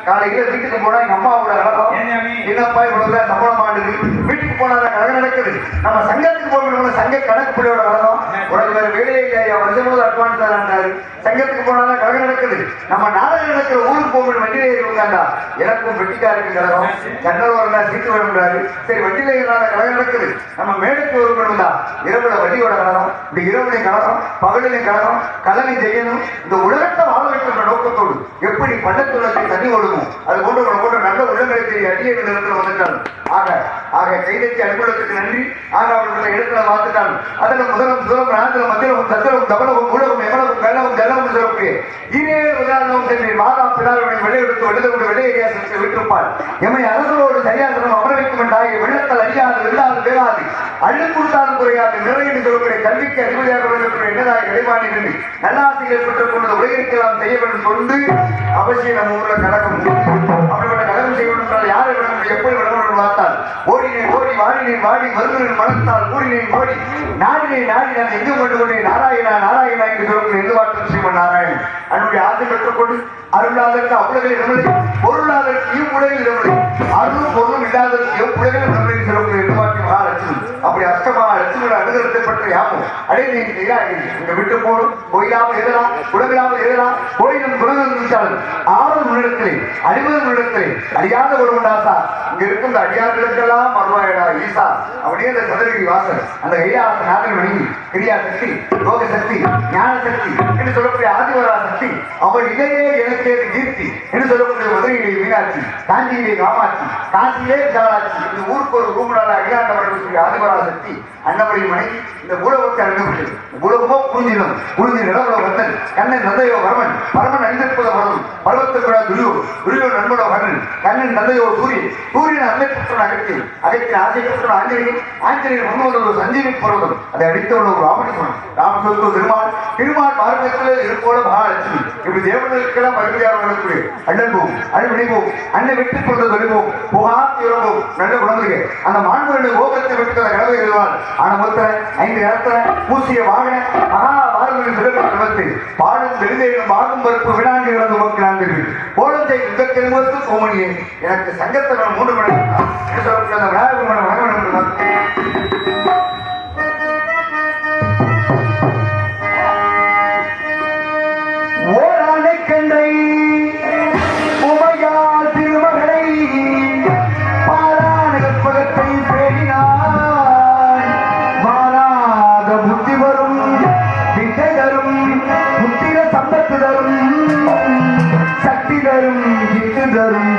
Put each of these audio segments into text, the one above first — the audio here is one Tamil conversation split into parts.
காலையில வீட்டுக்கு போனா எங்க அம்மாவோட கழகம் என்னப்பா இவ்வளவு சம்பளம் ஆண்டுது வீட்டுக்கு போனா கழகம் நடக்குது நம்ம சங்கத்துக்கு போகணும் சங்க கணக்குப்படியோட கழகம் உனக்கு வேற வேலையை இல்லையா வருஷம் அட்வான்ஸ் தராரு சங்கத்துக்கு போனாதான் கழகம் நடக்குது நம்ம நாடகம் நடக்கிற ஊருக்கு போகணும் வண்டியில ஏறிவந்தாண்டா எனக்கும் வெட்டிக்காருக்கு கழகம் ஜன்னல் வரல சீட்டு வரக்கூடாது சரி வண்டியில ஏறாத கழகம் நடக்குது நம்ம மேடைக்கு வருவா இரவுல வண்டியோட கழகம் இந்த இரவுடைய கழகம் பகலினை கழகம் கலனை செய்யணும் இந்த உலகத்தை வாழ வைக்கின்ற நோக்கத்தோடு எப்படி பள்ளத்துள்ளத்தை தண்ணி ஓடுமோ அது போன்ற நல்ல உள்ளங்களை தெரிய அடிய நிலத்தில் வந்துட்டாங்க ஆக கைதட்டி அனுகூலத்துக்கு நன்றி ஆக அவர்களுடைய இடத்துல பார்த்துட்டாங்க அதில் முதலும் நாந்திரம் மத்தியிலும் சத்திரமும் தபலமும் உலகம் எவ்வளவும் வெள்ளமும் ஜல்லமும் சொல்லக்கூடிய ஈரே உதாரணம் சென்று மாதா பிதாவுடைய வெள்ளை எடுத்து வெள்ளத்தோடு வெள்ளையா சென்று விட்டிருப்பார் எம்மை அரசோடு சரியாசனம் அமர வைக்கும் என்றாகிய வெள்ளத்தால் அழியாது வெள்ளாது வேளாது அழுக்குறுத்தாலும் குறையாது நிறைய சொல்லக்கூடிய கல்விக்கு அதிபதியாக விளங்கக்கூடிய என்னதாக இடைவாணி நின்று நல்லாசிரியர் பெற்றுக் கொண்டு உலகிற்கெல்லாம் செய்ய வேண்டும் கொண்டு அவசியம் நம்ம ஊர்ல கழகம் அப்படிப்பட்ட கழகம் செய்ய வேண்டும் என்றால் யாரை விட முடியும் எப்படி விட வேண்டும் பார்த்தால் ஓடினேன் ஓடி வாடினேன் வாடி மருந்தினேன் மனத்தால் கூடினேன் ஓடி நாடினேன் நாடி நான் எங்கு கொண்டு கொண்டேன் நாராயணா நாராயணா என்று சொல்லக்கூடிய எந்த வார்த்தை ஸ்ரீமன் நாராயணன் அதனுடைய ஆசை பெற்றுக்கொண்டு அருளாதற்கு அவ்வளவில் இடமில்லை பொருளாதற்கு இவ்வுலகில் இடமில்லை அருளும் பொருளும் இல்லாதற்கு எவ்வுலகில் இடமில்லை சொல்லக்கூடிய எந்த வார்த்தை மகாலட்சுமி அப்படி அஷ்டமா லட்சுமியோட அனுகிரகத்தை பற்றி யாமும் அடையே இங்க விட்டு போடும் கோயிலாமல் எழுதலாம் குடவிலாமல் எழுதலாம் கோயிலும் குணங்கள் இருந்தாலும் 6 நிமிடத்திலே 50 நிமிடத்திலே அடியாத ஒரு உண்டாசா இங்க இருக்கும் அடியார்களுக்கெல்லாம் மறுவாயடா ஈசா அப்படியே அந்த சதுரகிரி வாசல் அந்த கைலாச நாதன் வணங்கி கிரியா சக்தி யோக சக்தி ஞான சக்தி என்று சொல்லக்கூடிய ஆதிவரா சக்தி அவள் இதையே எனக்கே கீர்த்தி என்று சொல்லக்கூடிய மதுரையிலே மீனாட்சி காஞ்சியிலே காமாட்சி காசியிலே விசாலாட்சி இந்த ஊருக்கு ஒரு ரூமுடான அகிலாண்டவர்கள் ஆதிவரா சக்தி அன்னபடி மனைவி இந்த பூலகத்தை அணுகப்பட்டது பூலகமோ புரிஞ்சிடும் புரிஞ்சு நிலவுல வந்தன் கண்ணன் நந்தையோ வரவன் பரமன் அணிந்திருப்பத வரணும் பருவத்துக்குழா துரியோ நண்பனோ கண்ணன் கண்ணன் நந்தையோ சூரியன் அன்னை புற்றன் அகத்தின் ஆசை புற்றன் ஆஞ்சநேயன் முன்வந்த ஒரு சஞ்சீவி பர்வதம் அதை அடித்தவள் ஒரு ராமசுவத்து திருமால் மார்க்கத்தில் இருப்போல மகாலட்சுமி இப்படி தேவர்களுக்கெல்லாம் மறுபடியாக வரக்கூடிய அண்ணன்போம் அழுவினைவோம் அன்னை வெற்றி கொண்டு தொழிவோம் புகாத்தியோம் நல்ல குழந்தைங்க அந்த மாண்புடைய ஓகத்தை விட்டு கடவை எழுதுவாள் ஆன மொத்த 5 இடத்துல பூசிய வாகன மகா வாரங்களின் சிறப்பு பாடும் தெளிதேனும் பாகும் பருப்பு வினாண்டி இழந்து நோக்கிறார்கள் போலும் செய்ய யுத்தத்திற்கு கோமணியே எனக்கு சங்கத்தை 3 மணி அந்த விநாயகர் மன வணக்கம் ஓரானை கண்டை உமையால் திருமகளை பாரான கற்பகத்தை பேணினான் மாறாத புத்தி வரும் வித்தை தரும் புத்திர சம்பத்து தரும் சக்தி தரும் கிட்டு தரும்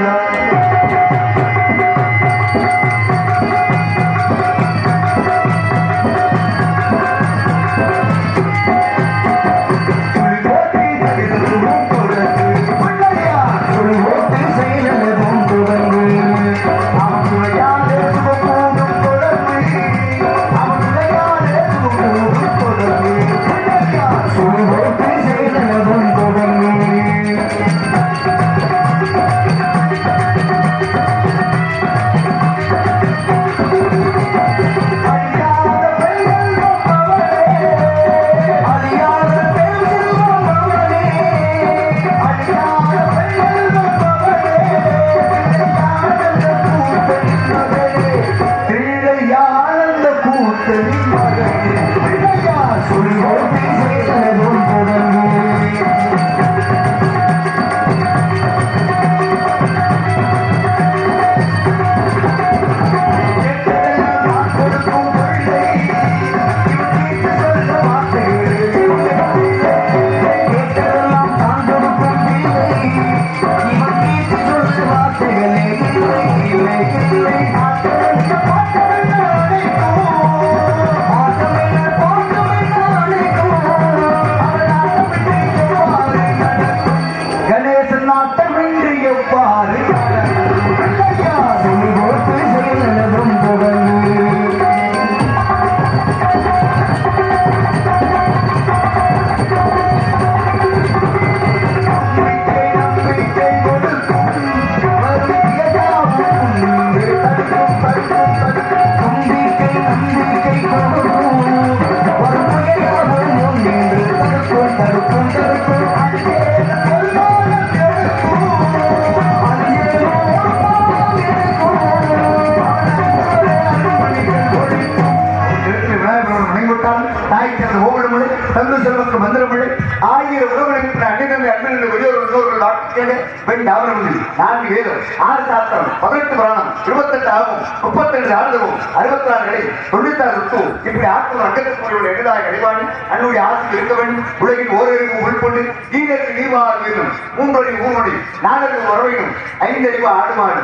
தாய் சேர்ந்த ஓவிடமொழி தந்து செல்வக்கு மந்திரமொழி ஆகிய உறவுகளுக்கு அன்னிலிருந்து அன்பிலிருந்து வெளியோர் வாக்கியங்க பெண் தாவரமொழி 4 வேதம் 6 சாஸ்திரம் 18 புராணம் 28 ஆகும் 32 ஆறுதவும் 64 கடை 96 ருத்து இப்படி ஆற்றும் அங்கத்திற்குரிய எளிதாக கழிவாணி அன்னுடைய ஆசை இருக்க வேண்டும் உலகில் ஓரிருக்கும் உள்கொண்டு ஈரருக்கு நீவாக வேண்டும் 3 அடி 3 அடி 4 அறிவு வரவையும் 5 அறிவு ஆடுமாடு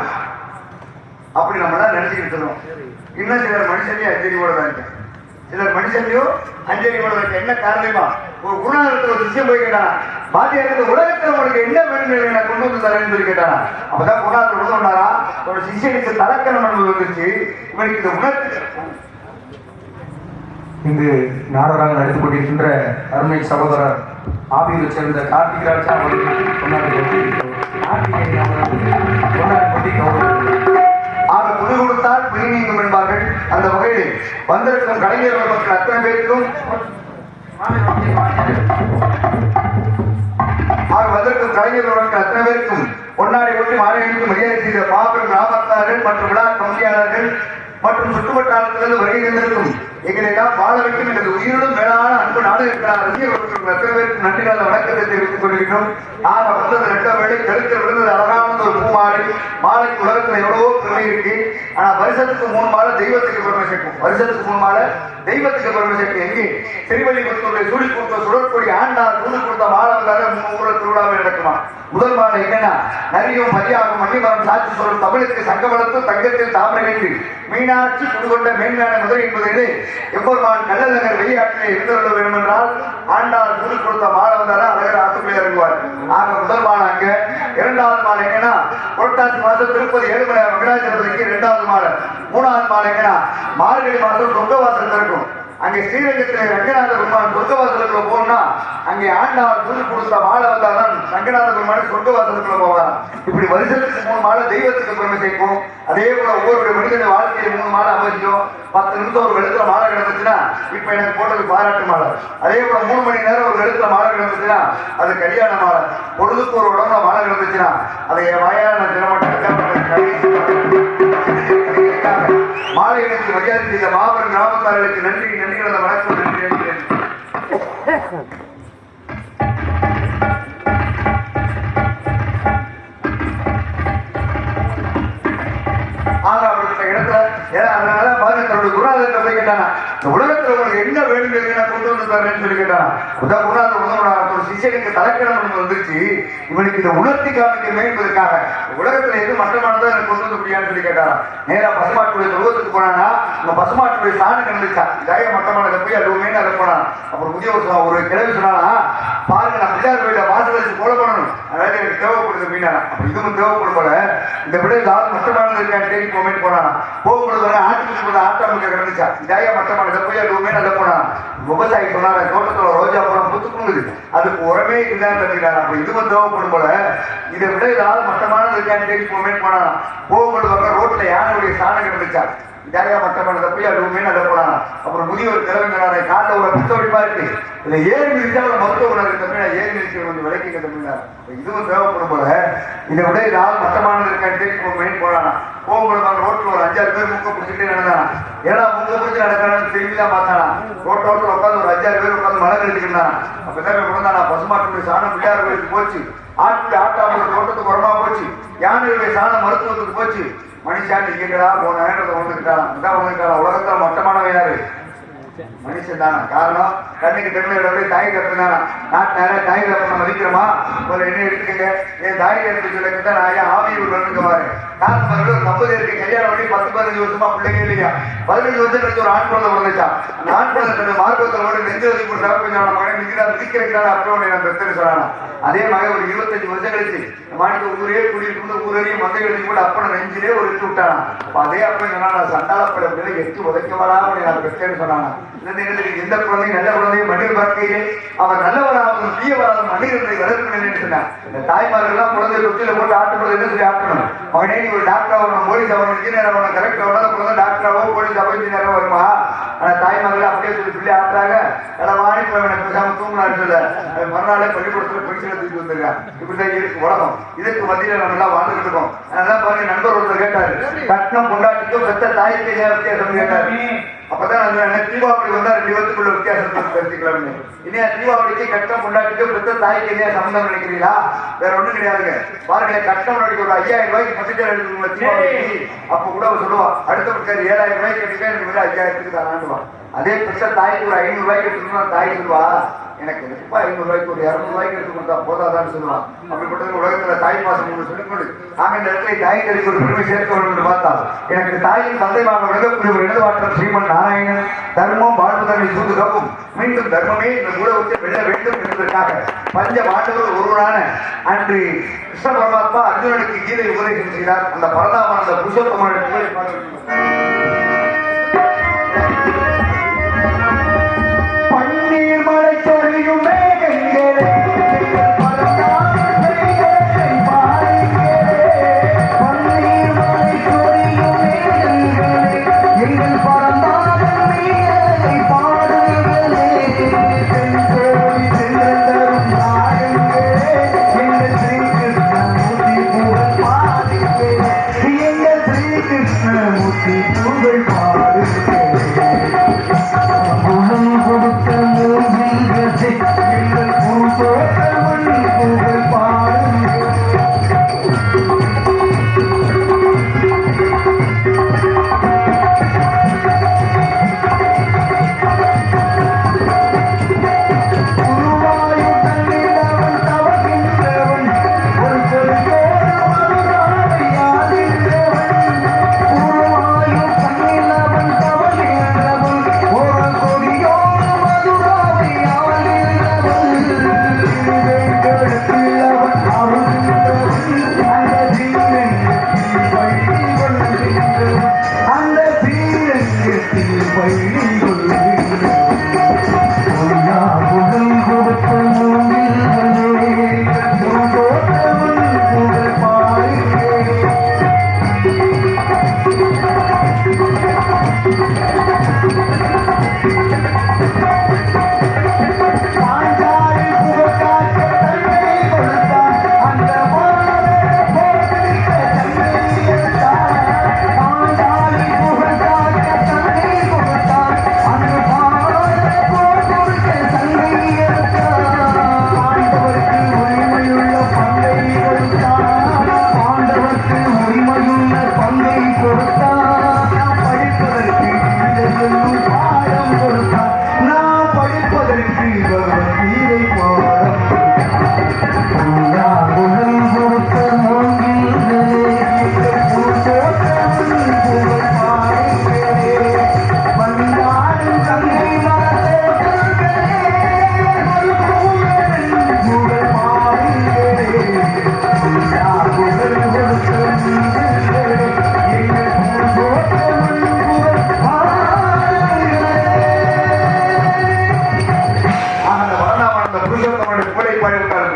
அப்படி நம்மளாம் நினைச்சுக்கிட்டு இருக்கோம். இன்னும் சிலர் மனுஷனையும் 5 அறிவோட தான் இருக்கு, சிலர் மனுஷனையும் 5 அறிவோட இருக்கு. என்ன காரணமா? ஒரு குருநாதருக்கு ஒரு விஷயம் போய் கேட்டானா, பாத்தியாருக்கு உலகத்தில் உங்களுக்கு என்ன வேணும் நான் கொண்டு வந்து தரேன்னு சொல்லி கேட்டானா. அப்பதான் குருநாதர் கொண்டு வந்தாரா, ஒரு சிஷியனுக்கு தலக்கணம் என்பது வந்துச்சு. இவனுக்கு இந்த உணர்த்து இங்கு நாடகராக நடித்துக் கொண்டிருக்கின்ற அருமை சகோதரர் ஆபியை சேர்ந்த கார்த்திகராஜா அவர்கள் புது கொடுத்தால் புதி நீங்கும் என்பார்கள். அந்த வகையில் வந்திருக்கும் கலைஞர் மக்கள் அத்தனை பேருக்கும் வந்திருக்கும் கலைஞர் மக்கள் அத்தனை பேருக்கும் பொன்னாடி கொண்டு மாநிலங்களுக்கு மரியாதை செய்த மாபெரும் கிராமத்தார்கள் மற்றும் விழா கமிட்டியாளர்கள் மற்றும் சுற்றுவட்டாரத்திலிருந்து வருகை தந்திருக்கும் எங்களெல்லாம் வாழ வைக்கும் எங்களது உயிரினும் மேலான அன்பு நாடு இருக்கிறார் ரசிகர்களுக்கு எத்தனை பேருக்கு நன்றி நல்ல வணக்கத்தை தெரிவித்துக் கொண்டிருக்கிறோம். ஆக வந்தது 2 வேளை கருத்தில் விழுந்தது அழகான ஒரு பூமாலை. மாலைக்கு உலகத்துல எவ்வளவோ பெருமை இருக்கு. ஆனா வருஷத்துக்கு 3 மாலை தெய்வத்துக்கு பெருமை சேர்க்கும். வருஷத்துக்கு 3 மாலை தெய்வத்துக்கு பெருமை சேர்க்கும். எங்கே திருவள்ளிபுத்தூரை சூழி கொடுத்த சுடற்கொடி ஆண்டார் சூழி கொடுத்த மாலை வந்தால 3 ஊர்ல திருவிழாவை நடக்குமா. முதல் மாலை என்னன்னா, நரியும் மதியாகும் மணிமரம் சாட்சி சொல்லும் தமிழுக்கு சங்கமலத்து தங்கத்தில் தாமரை மீனாட்சி புதுகொண்ட மேன்மையான மதுரை என்பது எப்பொருமான் கள்ளநகர் வெளியாற்றிலே இருந்துள்ள வேண்டும் என்றால் ஆண்டாள் சூழி கொடுத்த மாலை வந்தால அழகர் ஆத்துக்குள்ளே இறங்குவார். ஆக முதல் மாலை அங்க. 2வது மாலை எங்கன்னா, புரட்டாசி மாதம் திருப்பதி ஏழுமலை வெங்கடாச்சலபதிக்கு 2வது மாலை. 3வது மாலை எங்கன்னா, மார்கழி மாதம் சொர்க்கவாசல் இருக்கும். அங்கே ஸ்ரீரங்கத்தில் ரங்கநாத பெருமான் சொர்க்கவாசலுக்குள்ள போனா அங்கே ஆண்டாள் சூழி கொடுத்த மாலை வந்தால்தான் ரங்கநாத பெருமான் சொர்க்கவாசலுக்குள்ள போவார். இப்படி வருஷத்துக்கு 3 மாலை தெய்வத்துக்கு பெருமை சேர்க்கும். அதே போல ஒவ்வொரு மனிதனுடைய வாழ்க்கையில் 3 மாலை அவசியம். 10 நிமிஷம் ஒரு இடத்துல மாலை கிடந்துச்சுன்னா இப்ப எனக்கு போட்டது பாராட்டு மாலை. அதே போல 3 மணி நேரம் ஒரு இடத்துல மாலை கிடந்துச்சுன்னா அது கல்யாண மாலை. பொழுதுக்கு ஒரு உடம்புல மாலை கிடந்துச்சுன்னா அதை என் வாயால் நான் மாலைகளுக்கு மரியாதை செய்த மாபெரும் கிராமத்தார்களுக்கு நன்றி நன்றிகள வணக்கம் நன்றி நன்றி. அதனால பாருங்க தன்னுடைய குருநாதத்தை போய் கேட்டானா, இந்த உலகத்துல உங்களுக்கு என்ன வேணும் கொண்டு வந்து தரேன்னு சொல்லி கேட்டானா. அதான் குருநாதர் ஒரு சிஷியனுக்கு தலைக்கணம் வந்துருச்சு, இவனுக்கு இதை உணர்த்தி காமிக்கணுமே என்பதற்காக உலகத்துல எது மட்டமானதோ எனக்கு கொண்டு வந்து முடியான்னு சொல்லி கேட்டாரா. நேரா பசுமாட்டுடைய தொழுவத்துக்கு போனானா, இந்த பசுமாட்டுடைய சாணம் கண்டுச்சா இதாய மட்டமானதை போய் அதுவுமே அதை போனான். அப்புறம் புதிய ஒரு கிழவி சொன்னானா, பாருங்க நான் பிள்ளையார் கோயில வாசல் வச்சு போல பண்ணணும், அதாவது எனக்கு தேவைப்படுது மீனானா. அப்ப இதுவும் தேவைப்படும் போல இந்த விட ஏதாவது மட்டமானது இருக்கான்னு தேடி போமேன்னு போனானா. போகும்போது ஆட்டுக்கு ஆட்டாமுக்க கிடந்துச்சா இதாய மட்டமானதை போய் அதுவுமே அதை போனான். விவசாயி சொன்னாங்க, தோட்டத்துல ரோஜா பழம் புத்துக்குங்குது, அதுக்கு உரமே இல்லைன்னு தெரிஞ்சுக்கிறாங்க. அப்ப இதுவும் தேவைப்படும் போல இதை விட ஏதாவது மட்டமானது இருக்கான்னு தேடி போமேன்னு போனானா. போகும்போது ரோட்ல யானையுடைய சாணம் கிடந்துச்சா இதாயா மட்டமானதை போய் அதுவுமே அதை போனானா. அப்புறம் முதியோர் கிழவங்கிறாரை காட்ட ஒரு பித்தோடிப்பா இருக்கு, இதுல ஏறி மிதிச்சா ஒரு மருத்துவ உணர்வு தமிழா ஏறி மிதிக்க கொஞ்சம் விளக்கிங்க தமிழா. இதுவும் தேவைப்படும் போல இதை விட ஏதாவது மட்டமானது இருக்கான்னு தேடி போமேன்னு போனானா. போகும்போது ரோட்ல ஒரு 5-6 பேர் முக்க பிடிச்சிட்டே நடந்தானா. ஏன்னா முக்க பிடிச்சி நடக்கிறான்னு தெரியலாம் பார்த்தானா. ரோட்டோட உட்காந்து ஒரு 5-6 பேர் உட்காந்து மழை கழிச்சுக்கிட்டானா. அப்பதான் கொண்டானா பசுமாட்டுடைய சாணம் பிள்ளையார் கோயிலுக்கு போச்சு, ஆட்டாமுடைய தோட்டத்துக்கு உரமா போச்சு, யானையுடைய சாணம் மருத்துவத்துக்கு போச்சு. மனுஷன் நீங்கடா போன வந்துக்கிட்டான். இதான் வந்துக்கிட்டான். உலகத்துல மட்டமானவன் யாரு? மனுஷன் தானே. காரணம் கண்ணுக்கு தெரியல தாய் கப்பினானா. நாட்டினால தாய் கப்பனை மதிக்கிறோமா? ஒரு என்ன எடுத்துக்கங்க, என் தாய் கப்பி சொல்லிக்கிட்ட நான் ஏன் ஆவியூர் வந்துக்க பாரு. காரணம் ஒரு 50 இருக்கு, கல்யாணம் பண்ணி 10-15 வருஷமா பிள்ளைங்க இல்லையா. 15 வருஷம் கழிச்சு ஒரு ஆண் குழந்தை பிறந்துச்சா. அந்த ஆண் குழந்தை தன்னுடைய மார்க்கத்தில் கூட நெஞ்சு வதி கொடுத்தா கொஞ்சம் மகன் மிதிக்கிறான் அப்படின்னு நான் பெற்று சொன்னானா. அதே மாதிரி ஒரு 25 வருஷம் கழிச்சு மாணிக்க ஊரே குடியிருக்கும் ஊரையும் மந்தை எழுதி கூட அப்பனை நெஞ்சிலே ஒரு இட்டு விட்டானா. அப்ப அதே அப்பன் சொன்னா சண்டாளப்பட அப்படின்னு எட்டு உதைக்கவாடா அப்படின்னு நான் பெற்றேன்னு சொன்னானா. எந்த குழந்தையும் நல்ல குழந்தையும் மனித வாழ்க்கையிலே அவர் நல்லவராகவும் தீயவராகவும் மனிதர்களை வளர்க்கணும்னு சொன்னார். இந்த தாய்மார்கள் எல்லாம் குழந்தை தொட்டில போட்டு ஆட்டுறது என்ன சொல்லி ஆட்டணும். அவனே நீ ஒரு டாக்டர் ஆகணும், போலீஸ் ஆகணும், இன்ஜினியர் ஆகணும், கரெக்ட் ஆகணும், குழந்தை டாக்டராகவோ போலீஸ் ஆகோ இன்ஜினியரோ வருமா. ஆனா தாய்மார்கள் அப்படியே சொல்லி பிள்ளை ஆட்டுறாங்க. வாணி பேசாம தூங்கினாரு சொல்ல மறுநாளே பள்ளிக்கூடத்துல பென்சிலை தூக்கி வந்துருக்கான். இப்படிதான் இருக்கு உலகம். இதுக்கு மத்தியில நம்ம எல்லாம் வாழ்ந்துட்டு இருக்கோம். அதனால பாருங்க, நண்பர் ஒருத்தர் கேட்டாரு, கட்டணம் பொண்டாட்டிக்கும் பெத்த தாய்க்கு வித்தியாசம் கேட்டாரு. அப்பதான் என்ன தீபாவளி வந்தா 2 பேத்துக்குள்ள வித்தியாசத்தை தெரிஞ்சுக்கலாம்னு. இனியா தீபாவளிக்கு கட்டம் கொண்டாடிட்டு பெற்ற தாய்க்கு இனியா சம்பந்தம் நினைக்கிறீங்களா? வேற ஒண்ணும் கிடையாதுங்க. பாருங்களேன், கட்டம் கொண்டாடிக்கு ஒரு 5000 ரூபாய்க்கு பட்டுச்சல் எடுத்துக்கோங்க தீபாவளிக்கு. அப்ப கூட சொல்லுவா அடுத்த பட்சம் 7000 ரூபாய்க்கு எடுத்துக்க எனக்கு 5000க்கு தானாண்டுவா. அதே பெற்ற தாய்க்கு ஒரு 500 ரூபாய்க்கு எடுத்துக்கணும். தாய் சொல்லுவா எனக்கு 500 ரூபாய்க்கு ஒரு 200 ரூபாய்க்கு எடுத்து கொடுத்தா போதாதான்னு சொல்லுவான். அப்படிப்பட்டது உலகத்துல தாய் பாசம் ஒன்று சொல்லிக்கொண்டு நாங்க இந்த இடத்துல தாய் கறிக்கு ஒரு பெருமை சேர்க்க வேண்டும் என்று பார்த்தா எனக்கு தாயின் தந்தைமாக விளங்கக்கூடிய ஒரு எழுதுவாற்றம் ஸ்ரீமன் நாராயணன் தர்மம் வாழ்வுதனை சூது கப்பும் மீண்டும் தர்மமே இந்த உலகத்தை வெல்ல வேண்டும் என்பதற்காக பஞ்ச மாண்டவர் ஒருவரான அன்று கிருஷ்ண பரமாத்மா அர்ஜுனனுக்கு கீதை உபதேசம் செய்தார். அந்த பரதாமன் அந்த புருஷோத்தமனுடைய பன்னீர் மழை சொரியும் மேகங்களே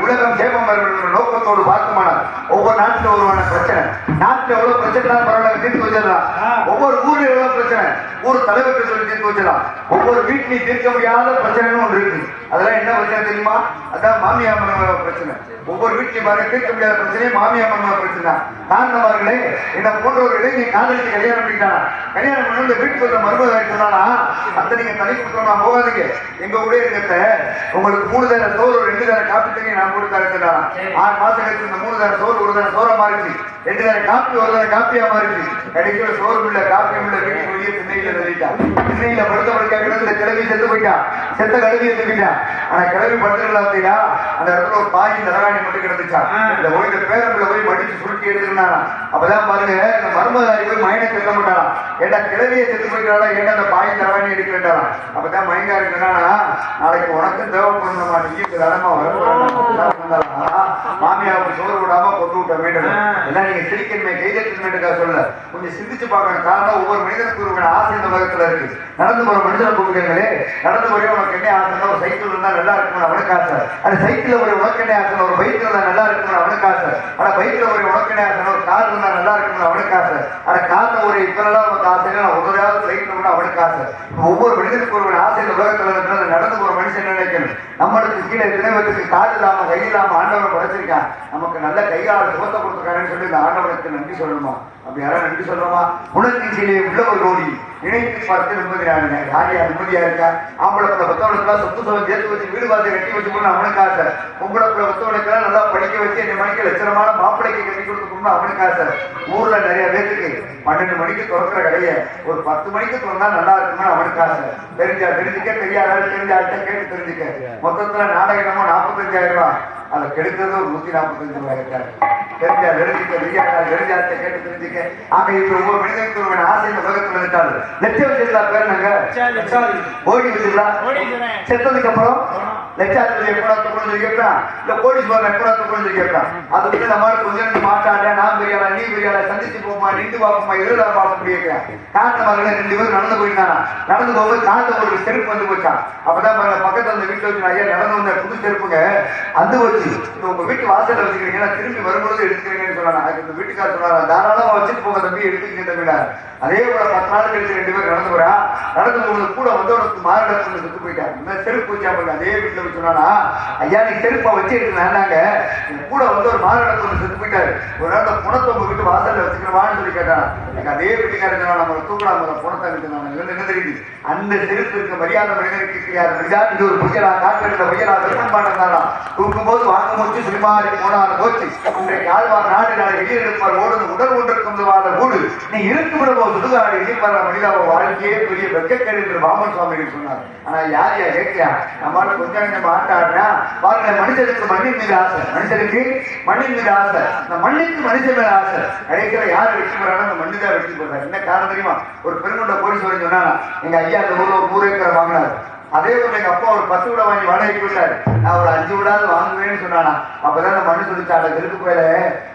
உலகம் சேமம் நோக்கத்தோடு பார்க்குமானால் ஒவ்வொரு நாட்டில் ஒருவான பிரச்சனை, நாட்டில் எவ்வளவு பிரச்சனை பரவாயில்ல தீர்த்து வச்சிடலாம். ஒவ்வொரு ஊர்ல எவ்வளவு பிரச்சனை ஊர் தலைவருக்கு சொல்லி தீர்த்து வச்சிடலாம். ஒவ்வொரு வீட்லையும் தீர்க்க முடியாத பிரச்சனைன்னு ஒன்று இருக்கு. அதெல்லாம் என்ன பிரச்சனை தெரியுமா? அதான் மாமியா மருமக பிரச்சனை. ஒவ்வொரு வீட்லையும் பாருங்க தீர்க்க முடியாத பிரச்சனையே மாமியா மருமக பிரச்சனை. காரணமார்களே என்ன போன்ற ஒரு இளைஞர் காதலிச்சு கல்யாணம் பண்ணிட்டானா, கல்யாணம் பண்ணி இந்த வீட்டுக்கு வந்த மருமக சொன்னானா அத்தை நீங்க தனி கொடுத்தோம்னா போகாதீங்க, எங்க கூட இருக்கிறத உங்களுக்கு 3 தர சோறு 2 தர காப்பி தண்ணி நான் கூட தரேன். 6 மாசம் கழிச்சு இந்த 3 தர சோறு 1 தர சோறா மாறிச்சு, 2 தர காப்பி 1 தர காப்பியா மாறிச்சு. கடைசியில சோறு இல்ல காப்பி இல்ல வீட்டுக்கு வெளியே திண்ணையில எழுதிட்டான். திண்ணையில படுத்த படுக்க கிடந்து கிளவி செத்து போயிட்டான். செத்த கிளவி எடுத்துக்கிட்டான். ஆனா கிளவி படுத்துக்கலாம் பார்த்தீங்களா, அந்த இடத்துல ஒரு பாய் தலகாணி மட்டும் கிடந்துச்சான். இந்த போய் இந்த பேரம்புல போய் மடிச்சு சுருட்டி எடுத்துக்கினானா. அப்பதான் பாருங்க இந்த மருமதாரி போய் மயனை செத்த மாட்டாராம். ஏண்டா கிளவியை செத்து போயிட்டாரா, ஏண்டா அந்த பாய் தலகாணி எடுக்கிறாராம். அப்பதான் மயங்கா இருக்குன்னா நாளைக்கு உனக்கும் தேவைப்படும் நம்ம நீங்க தரமா மாமியாவுக்கு சோறு விடாம கொண்டு விட்ட வேண்டும். எல்லாம் நீங்க சிரிக்கணுமே கைதட்டணுமேட்டுக்கா சொல்ல கொஞ்சம் சிந்திச்சு பார்க்கணும். காரணம் ஒவ்வொரு மனிதனுக்கு ஒரு ஆசை இந்த உலகத்துல இருக்கு. நடந்து போற மனுஷனை கூப்பிடுங்களே, நடந்து போய் உனக்கு என்ன ஆசைன்னா ஒரு சைக்கிள் இருந்தா நல்லா இருக்கும்னு அவனுக்கு ஆசை. அந்த சைக்கிள்ல ஒரு உனக்கு என்ன ஆசை, ஒரு பைக் இருந்தா நல்லா இருக்கும்னு அவனுக்கு ஆசை. ஆனா பைக்ல ஒரு உனக்கு என்ன ஆசை, ஒரு கார் இருந்தா நல்லா இருக்கும்னு அவனுக்கு ஆசை. ஆனா கார்ல ஒரு இப்பெல்லாம் உனக்கு ஆசைன்னா ஒவ்வொரு ஃபிளைட்ல அவனுக்கு ஆசை. ஒவ்வொரு மனிதனுக்கு ஒரு ஆசை இந்த உலகத்துல இருக்கிறது. நடந்து போற மனுஷன் நினைக்கணும் நம்மளுக்கு கீழே தினவத்துக்கு காது இல்லாம கை இல்லாம ஆண்டவனை படைச்சிருக்கான், நமக்கு நல்ல கைகால சுகத்தை கொடுத்துருக்காருன்னு சொல்லி இந்த ஆண்டவனுக்கு நன்றி சொல்லணுமா? அப்படி யாரும் நன்றி சொல்றோமா? உனக்கு கீழே உள்ளவர் கோடி இணைத்து பார்த்து நிம்மதியானுங்க. யாரையா நிம்மதியா இருக்கா? ஆம்பளை பிள்ளை பத்தவனுக்குலாம் சொத்து சொலம் சேர்த்து வச்சு வீடு பார்த்து கட்டி வச்சுக்கணும்னு அவனுக்கு ஆசை. பொம்பளை பிள்ளை பத்தவனுக்கெல்லாம் நல்லா படிக்க வச்சு 2 மணிக்கு லட்சணமான மாப்பிள்ளைக்கு கட்டி கொடுத்துக்கணும்னு அவனுக்கு ஆசை. ஊர்ல நிறைய பேருக்கு 12 மணிக்கு திறக்கிற கடையை ஒரு 10 மணிக்கு திறந்தா நல்லா இருக்கும்னு அவனுக்கு ஆசை. தெரிஞ்சுக்க, தெரியாத தெரிஞ்ச ஆள்கிட்ட கேட்டு தெரிஞ்சுக்க. மொத்தத்துல நாடகமோ 45,000 ரூபாய், அதை கெடுத்தது ஒரு 145 ரூபாய் இருக்காரு. தெரிஞ்சா தெரிஞ்சுக்க, தெரிஞ்சாட்ட கேட்டு தெரிஞ்சுக்க. ஆக இப்ப ஒவ்வொரு மனிதனுக்கு ஆசை இந்த உலகத்துல இருக்காது. லட்சம் வச்சிருக்கா பேர் நாங்க ஓடி வச்சிருக்கலாம். செத்ததுக்கு அப்புறம் லட்சாதிபதி எப்படா தூக்கணும் கேட்பான், இல்ல கோடீஸ்வரன் எப்படா தூக்கணும் கேட்பான். அது வந்து நம்ம கொஞ்சம் மாட்டாடா, நான் பெரியாளா நீ பெரியாளா, சந்திச்சு போமா, நின்று பார்ப்போமா, இருடா பார்க்க முடியாது. காரணமாக 2 பேரும் நடந்து போயிருந்தானா, நடந்து போகும்போது காலத்துல ஒரு செருப்பு வந்து போச்சான். அப்பதான் பக்கத்துல அந்த வீட்டுல வச்சு ஐயா நடந்து வந்த புது செருப்புங்க அது வச்சு உங்க வீட்டு வாசல்ல வச்சுக்கிறீங்கன்னா திரும்பி வரும்பொழுது எடுத்துக்கிறீங்கன்னு சொன்னாங்க. அதுக்கு இந்த வீட்டுக்கார சொன்னாங்க, தாராளமா வச்சுட்டு போங்க தம்பி, எடுத்துக்கிங்க தம்பிடா. அதே போல 10 நாள் கழிச்சு 2 பேரும் நடந்து போறா. நடந்து போகும்போது கூட வந்து உனக்கு மாரடத்துல செத்து போயிட்டாங்க. இந்த செருப்பு வச்சா அதே வீட்டுல வச்சு சொன்னா, ஐயா நீ செருப்பா வச்சு எடுத்துனாங்க, கூட வந்து ஒரு மாரடத்துல செத்து போயிட்டாரு. ஒரு நாள் அந்த புணத்தை உங்க வீட்டு வாசல்ல வச்சுக்கிறவான்னு சொல்லி கேட்டான். எனக்கு அதே வீட்டுக்காரங்க நம்ம தூக்கலாம் புணத்தை விட்டு என்ன தெரியுது, அந்த செருப்பு இருக்க மரியாதை மனிதனுக்கு கிடையாது. இது ஒரு பொய்யலா, காட்டு பொய்யலா, விருப்பம் பாட்டாலாம் தூக்கும் போது வாங்க முடிச்சு சினிமாரி போனாலும் போச்சு. இன்றைக்கு ஆழ்வார் நாடு நாடு வெளியே இருப்பார் ஓடுது உடல் ஒன்றுக்கு வாழ கூடு நீ இருக்கு விடவோ சுடுகாடு எதிர்பார மனிதாவோ வாழ்க்கையே பெரிய வெக்கக்கேடு என்று வாமன் சுவாமிகள் சொன்னார். ஆனா யார் யார் கேட்கலையா? நம்மளால கொஞ்சம் நம்ம ஆட்டாடுனா பாருங்க, மனுஷனுக்கு மண்ணின் மீது ஆசை, மனுஷனுக்கு மண்ணின் மீது ஆசை, இந்த மண்ணுக்கு மனுஷன் மேல ஆசை. கிடைக்கிற யார் வெற்றி பெறாலும் அந்த மண்ணு தான் வெற்றி பெறாரு. என்ன காரணம் தெரியுமா? ஒரு பெருங்கொண்ட கோடீஸ்வரன் சொன்னா, எங்க ஐயா அந்த ஊர்ல ஒரு 100 ஏக்கர் வாங்கினாரு. அதே ஊர்ல எங்க அப்பா ஒரு 10 வீட வாங்கி வாடகைக்கு விட்டாரு. நான் ஒரு 5 வீடாவது வாங்குவேன்னு சொன்னானா. அப்பதான் அந்த மண்ணு சொல்லிச்சாட தெருக்கு போயில,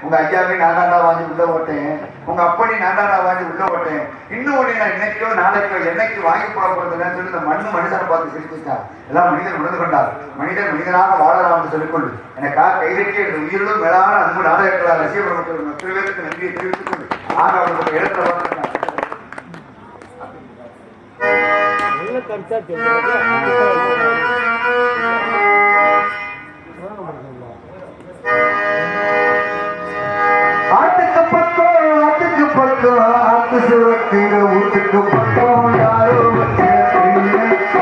உங்க ஐயாவே நான் தாண்டா வாங்கி உள்ள ஓட்டேன், உங்க அப்பனி நான் தாண்டா வாங்கி உள்ள ஓட்டேன், இன்னும் ஒண்ணு நான் இன்னைக்கோ நாளைக்கோ என்னைக்கு வாங்கி போட போறதுன்னு சொல்லி இந்த மண்ணு மனிதனை பார்த்து சிரிச்சுட்டார். எல்லாம் மனிதன் உணர்ந்து கொண்டார். மனிதன் மனிதனாக வாழலாம் என்று சொல்லிக்கொண்டு எனக்கா கைதட்டி உயிரிலும் மேலான அன்பு நாடகங்களால் ரசிகப்படும் பேருக்கு நன்றியை தெரிவித்துக் கொண்டு ஆக அவர்களுடைய இடத்துல வந்து ஆட்டுக்கு பக்கம் ஆட்டு சுரக்கிற வீட்டுக்கு பக்கம் யாரோ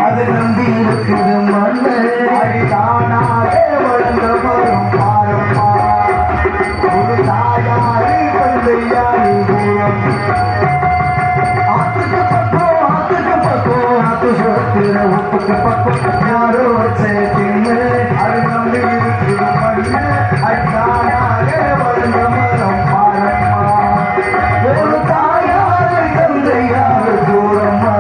அது நம்பி இருக்குது மண்ணு அடிதானாலே வளர்ந்த வரும் பாரம்மா ஒரு தாயாரி தந்தையாரி தூரம் ஆட்டுக்கு பக்கம் ஆட்டு சுரக்கிற வீட்டுக்கு பக்கம் யாரோ வச்சே தின்னு அது நம்பி இருக்குது மண்ணு அடிதானாலே வளர்ந்த வரும் பாரம்மா ஒரு தாயாரி தந்தையாரி தூரம்மா.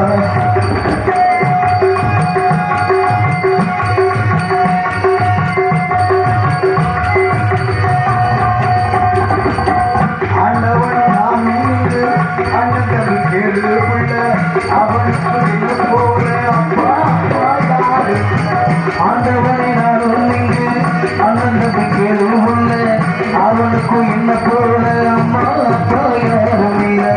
ஆண்டவனை நான் உண்மைக்கு அண்ணனுக்கு கேள்வி உள்ள அவனுக்கு என்ன போல அம்மா அப்பா யாரும் இல்லை.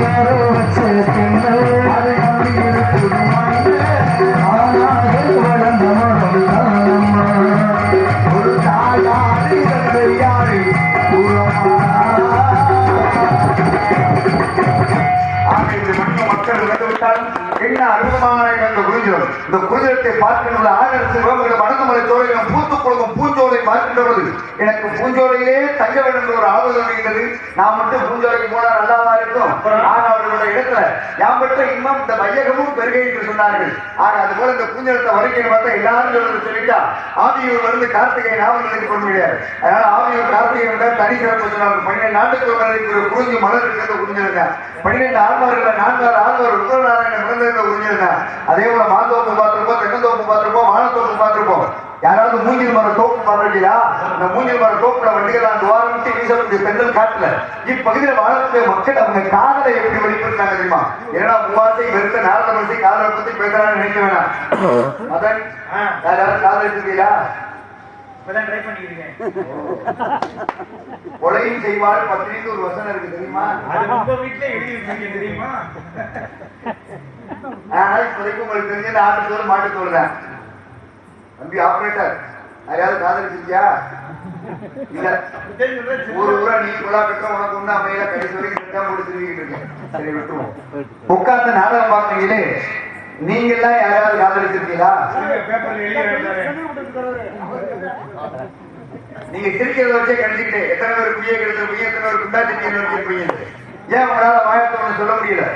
யாரோ வச்ச இந்த புனிதத்தை பார்க்கின்ற ஆகரசு மணந்தமலை சோலையிலும் பூத்து கொடுக்கும் பூஞ்சோலை பார்க்கின்ற பொழுது எனக்கு பூஞ்சோலையிலே தங்க வேண்டும் என்ற ஒரு ஆவல் வருகின்றது. நான் மட்டும் பூஞ்சோலைக்கு போனா நல்லாவா இருக்கும்? ஆக அவர்களுடைய இடத்துல யாம் பெற்ற இன்னும் இந்த மையகமும் பெருகை என்று சொன்னார்கள். ஆக அது போல இந்த பூஞ்சோலத்தை வரைக்கும் பார்த்தா எல்லாரும் சொல்லிட்டா ஆவியூர் வந்து கார்த்திகை நாவல்களுக்கு கொண்டு முடியாது. அதனால ஆவியூர் கார்த்திகை தனி சிறப்பு சொன்னார்கள். 12 ஆண்டுக்கு ஒரு குறிஞ்சி மலர் இருக்கிறத குறிஞ்சிருங்க. 12 ஆழ்வார்கள் 4 ஆழ்வார் உத்தரநாராயண பிறந்த குறிஞ்சிருங்க. அதே போல மாந்தோப்பு பார்த்திருப்போம், தென்னந்தோப்பு பார்த்திருப்போம், வானத்தோப்பு பார்த்திருப்போம். யாராவது மூங்கில் மரம் தோப்பு பார்த்திருக்கீங்களா? இந்த மூங்கில் மரம் தோப்புல வண்டிகள் அந்த வாரம் வீசக்கூடிய பெண்கள் காட்டுல இப்பகுதியில் வாழக்கூடிய மக்கள் அவங்க காதலை எப்படி வெளிப்படுத்தாங்க தெரியுமா? ஏன்னா மூவாசை வெறுத்த நாரத மனசை காதலை பத்தி பேசுறான்னு நினைக்க வேணாம். அதான் யாராவது காதலிச்சிருக்கீங்களா? கொலையும் செய்வாள் பத்திரிக்கு ஒரு வசனம் இருக்கு தெரியுமா? இப்போதைக்கு உங்களுக்கு தெரிஞ்ச ஆட்டுத்தோடு மாட்டுத்தோடு தான். தம்பி ஆபரேட்டர் யாராவது காதலிச்சிருக்கியா? இல்ல. ஒரு ஊரா நீ குழா கட்ட உனக்கு ஒண்ணு அமையில கடைசி வரைக்கும் முடிச்சிருக்கிட்டு இருக்கேன். சரி விட்டுருவோம். உட்கார்ந்து நாடகம் பார்க்கறீங்களே, நீங்க எல்லாம் யாராவது காதலிச்சிருக்கீங்களா? நீங்க சிரிக்கிறத வச்சே கண்டிக்கிட்டே எத்தனை பேர் குடியே கெடுத்திருப்பீங்க, எத்தனை பேர் குண்டா சிட்டியை வச்சிருப்பீங்க. ஏன் உங்களால வாயத்தோன்னு சொல்ல முடியல?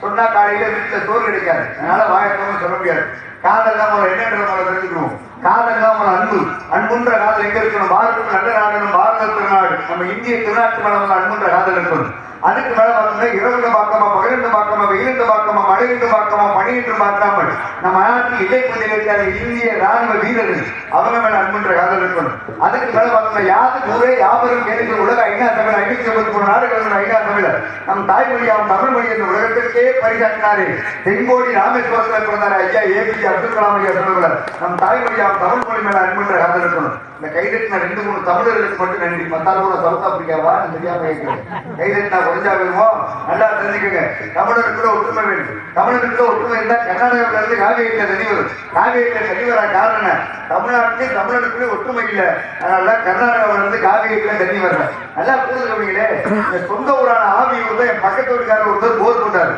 சொன்னா காலையில வீட்டுல சோறு கிடைக்காது. அதனால வாயத்தோன்னு சொல்ல முடியாது. காதல் தான் என்னன்ற தெரிஞ்சுக்கணும். காதல் தான் அன்பு. அன்புன்ற காதல் எங்க இருக்கணும்? பாரதத்துக்கு நல்ல நாடனும் பாரத திருநாடு நம்ம இந்திய திருநாட்டு மேல அன்புன்ற காதல் இருக்கணும். அதுக்கு மேல பார்த்தோம்னா இரவு பார்க்காம, பகலிருந்து பார்க்காம, வெயிலிருந்து பார்க்காம, மழையிட்டு பார்க்காம, பனியிட்டு பார்க்காமல் நம்ம நாட்டில் இடைப்பதில் இருக்கிற இந்திய ராணுவ வீரர்கள் அவங்க மேல அன்புன்ற காதல் இருக்கணும். அதுக்கு மேல பார்த்தோம்னா யாருக்கு ஊரே யாவரும் கேள்வி உலக ஐநா சபையில் 553 நாடுகள் ஐநா சபையில் நம் தாய்மொழியாம் தமிழ் மொழி என்ற உலகத்திற்கே பரிசாற்றினாரே தென்கோடி ராமேஸ்வரத்தில் பிறந்தார் ஐயா ஏபிஜே அப்துல் கலாம் ஐயா சொன்னவர் நம் தாய்மொழியாம் தமிழ் மொழி மேல அன்புன்ற காதல் இருக்கணும். இந்த கைதட்டின 2-3 தமிழர்களுக்கு மட்டும் நன்றி. மத்தால் கூட சவுத் ஆப்பிரிக்காவா தெரியாம கேட்கிறேன். கைதட்டினா குறைஞ்சா வேணுமோ? நல்லா தெரிஞ்சுக்கோங்க. தமிழருக்குள்ள ஒற்றுமை வேணும். தமிழருக்குள்ள ஒற்றுமை இருந்தா கர்நாடகாவில இருந்து காவேரியில தண்ணி வரும். காவேரியில தண்ணி வர காரணம் தமிழ்நாட்டிலே தமிழருக்குள்ளே ஒற்றுமை இல்லை. அதனால கர்நாடகாவில இருந்து காவேரியில தண்ணி வரல. நல்லா புரிஞ்சுக்கீங்களே. இந்த சொந்த ஊரான ஆவியூர் தான் என் பக்கத்து வீட்டுக்காரர் ஒருத்தர் போர் போட்டாரு.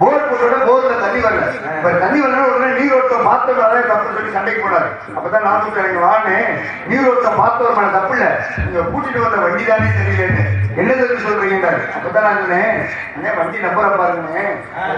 போர் போட்டோட போர்ல தண்ணி வரல. இப்ப தண்ணி வரல உடனே நீரோட்டம் பார்த்தவராலே தப்புன்னு சொல்லி சண்டைக்கு போனாரு. அப்பதான் நான் சொல்றேன், வான்னு நீரோட்டம் பார்த்தவர் மேல தப்பு இல்ல, நீங்க கூட்டிட்டு வந்த வண்டி தானே தெரியலன்னு என்ன தெரிஞ்சு சொல்றீங்க. அப்பதான் நான் சொன்னேன், வண்டி நம்பரை பாருங்க,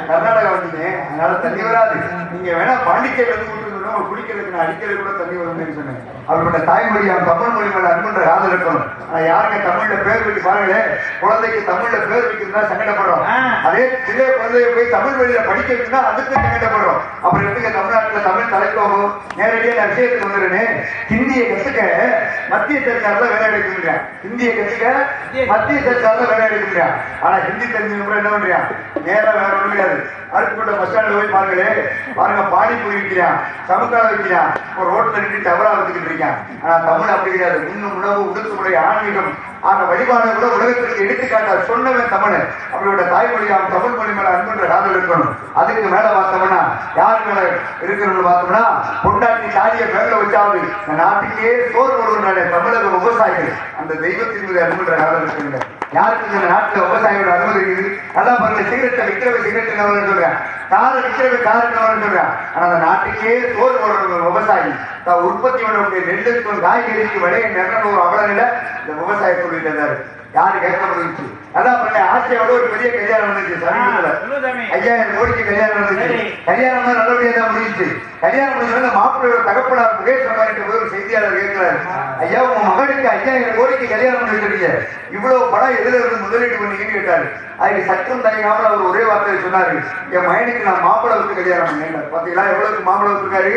கர்நாடகா வண்டிங்க, அதனால தண்ணி வராது. நீங்க வேணா பாண்டிச்சேரியில இருந்து கூட்டிட்டு குடிக்கிறதுக்கு நான் அடிக்கடி கூட தண்ணி வரும்னு சொன்னேன். அப்படிப்பட்ட தாய்மொழியாம் தமிழ் மொழி மேல அன்புன்ற காதல் இருக்கணும். யாருங்க தமிழ்ல பேர் வைக்க பாருங்களேன், குழந்தைக்கு தமிழ்ல பேர் வைக்கிறதுனா சங்கடப்படுறோம். அதே சிறிய குழந்தைய போய் தமிழ் வழியில படிக்க வைக்கணும்னா அதுக்கு சங்கடப்படுறோம். அப்புறம் எப்படிங்க தமிழ்நாட்டுல தமிழ் தலைக்கோகும்? நேரடியாக நான் விஷயத்துக்கு வந்துடுறேன். ஹிந்தியை கத்துக்க மத்திய சர்க்கார்ல வேலை எடுக்க முடியாது. ஹிந்தியை கத்துக்க மத்திய சர்க்கார்ல வேலை எடுக்க முடியாது. ஆனா ஹிந்தி தெரிஞ்சவங்க என்ன பண்றியா? நேரம் வேற ஒண்ணு கிடையாது. அருப்புக்கோட்டை பஸ் ஸ்டாண்ட்ல போய் பாருங்களே, பாருங்க பானிபூரி விற்கிறான், சமுக்கால வைக்கிறான், ஒரு ரோட்ல நின்று டவரா வச்சுக்கிட்டு இருக்கான். ஆனா தமிழ் அப்படி கிடையாது. உண்ணும் உணவு, உடுத்துமுறை, ஆன்மீகம் ஆக வழிபாடு கூட உலகத்திற்கு எடுத்துக்காட்டா சொன்னவன் தமிழ். அவரோட தாய்மொழியாம் தமிழ் மொழி மேல அன்புன்ற காதல் இருக்கணும். அதுக்கு மேல பார்த்தோம்னா யாரு மேல இருக்கணும்னு பார்த்தோம்னா, பொண்டாட்டி தாலியை மேல வச்சாவது இந்த நாட்டுக்கே சோறு போடுவதாலே தமிழக விவசாயிகள் அந்த தெய்வத்தின் மீது அன்புன்ற காதல் இருக்குங்க. யாருக்கு இந்த நாட்டுல விவசாயியோட அனுமதி இருக்குது? நல்லா பாருங்க, சிகரெட்டை விற்கிறவ சிகரெட் என்னவன்னு சொல்றேன், காரை விற்கிறவ கார் என்னவன்னு சொல்றேன். ஆனா அந்த நாட்டுக்கே சோறு போடுற விவசாயி தான் உற்பத்தி பண்ணக்கூடிய நெல்லுக்கும் காய்கறிக்கு விலையை நிர்ணயம் அவ்வளவு நிலை இந்த விவசாய தொழில் இருந்தாரு. யாரு கேட்க முடிஞ்சு? அதான் பண்ண ஆட்சியோட ஒரு பெரிய கல்யாணம் வந்துச்சு சமீபத்துல. 5000 கோடிக்கு கல்யாணம் வந்துச்சு. கல்யாணம் நல்லபடியா தான் முடிஞ்சு. கல்யாணம் முடிஞ்ச மாப்பிள்ளையோட தகப்பனார் முகேஷ் அம்பானிட்ட போய் ஒரு செய்தியாளர் கேட்கிறாரு, ஐயா உங்க மகனுக்கு 5000 கோடிக்கு கல்யாணம் பண்ணிருக்கீங்க, இவ்வளவு பணம் எதுல இருந்து முதலீடு பண்ணீங்கன்னு கேட்டாரு. அதுக்கு சட்டம் தயங்காமல் அவர் ஒரே வார்த்தையை சொன்னாரு, என் மகனுக்கு நான் மாம்பழம் வச்சு கல்யாணம் பண்ணேன். பாத்தீங்களா எவ்வளவுக்கு மாம்பழம் வச்சிருக்காரு?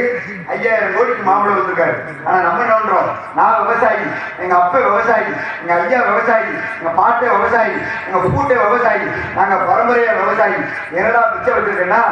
5000 கோடிக்கு மாம்பழம் வச்சிருக்காரு. ஆனா நம்ம என்ன பண்றோம்? நான் விவசாயி, எங்க அப்பா விவசாயி, எங்க ஐயா விவசாயி, எங்க பாட்டை விவசாயி, எங்க பூட்டை விவசாயி, நாங்க பரம்பரையா விவசாயி. என்னடா பிச்சை வச்சிருக்கேன்னா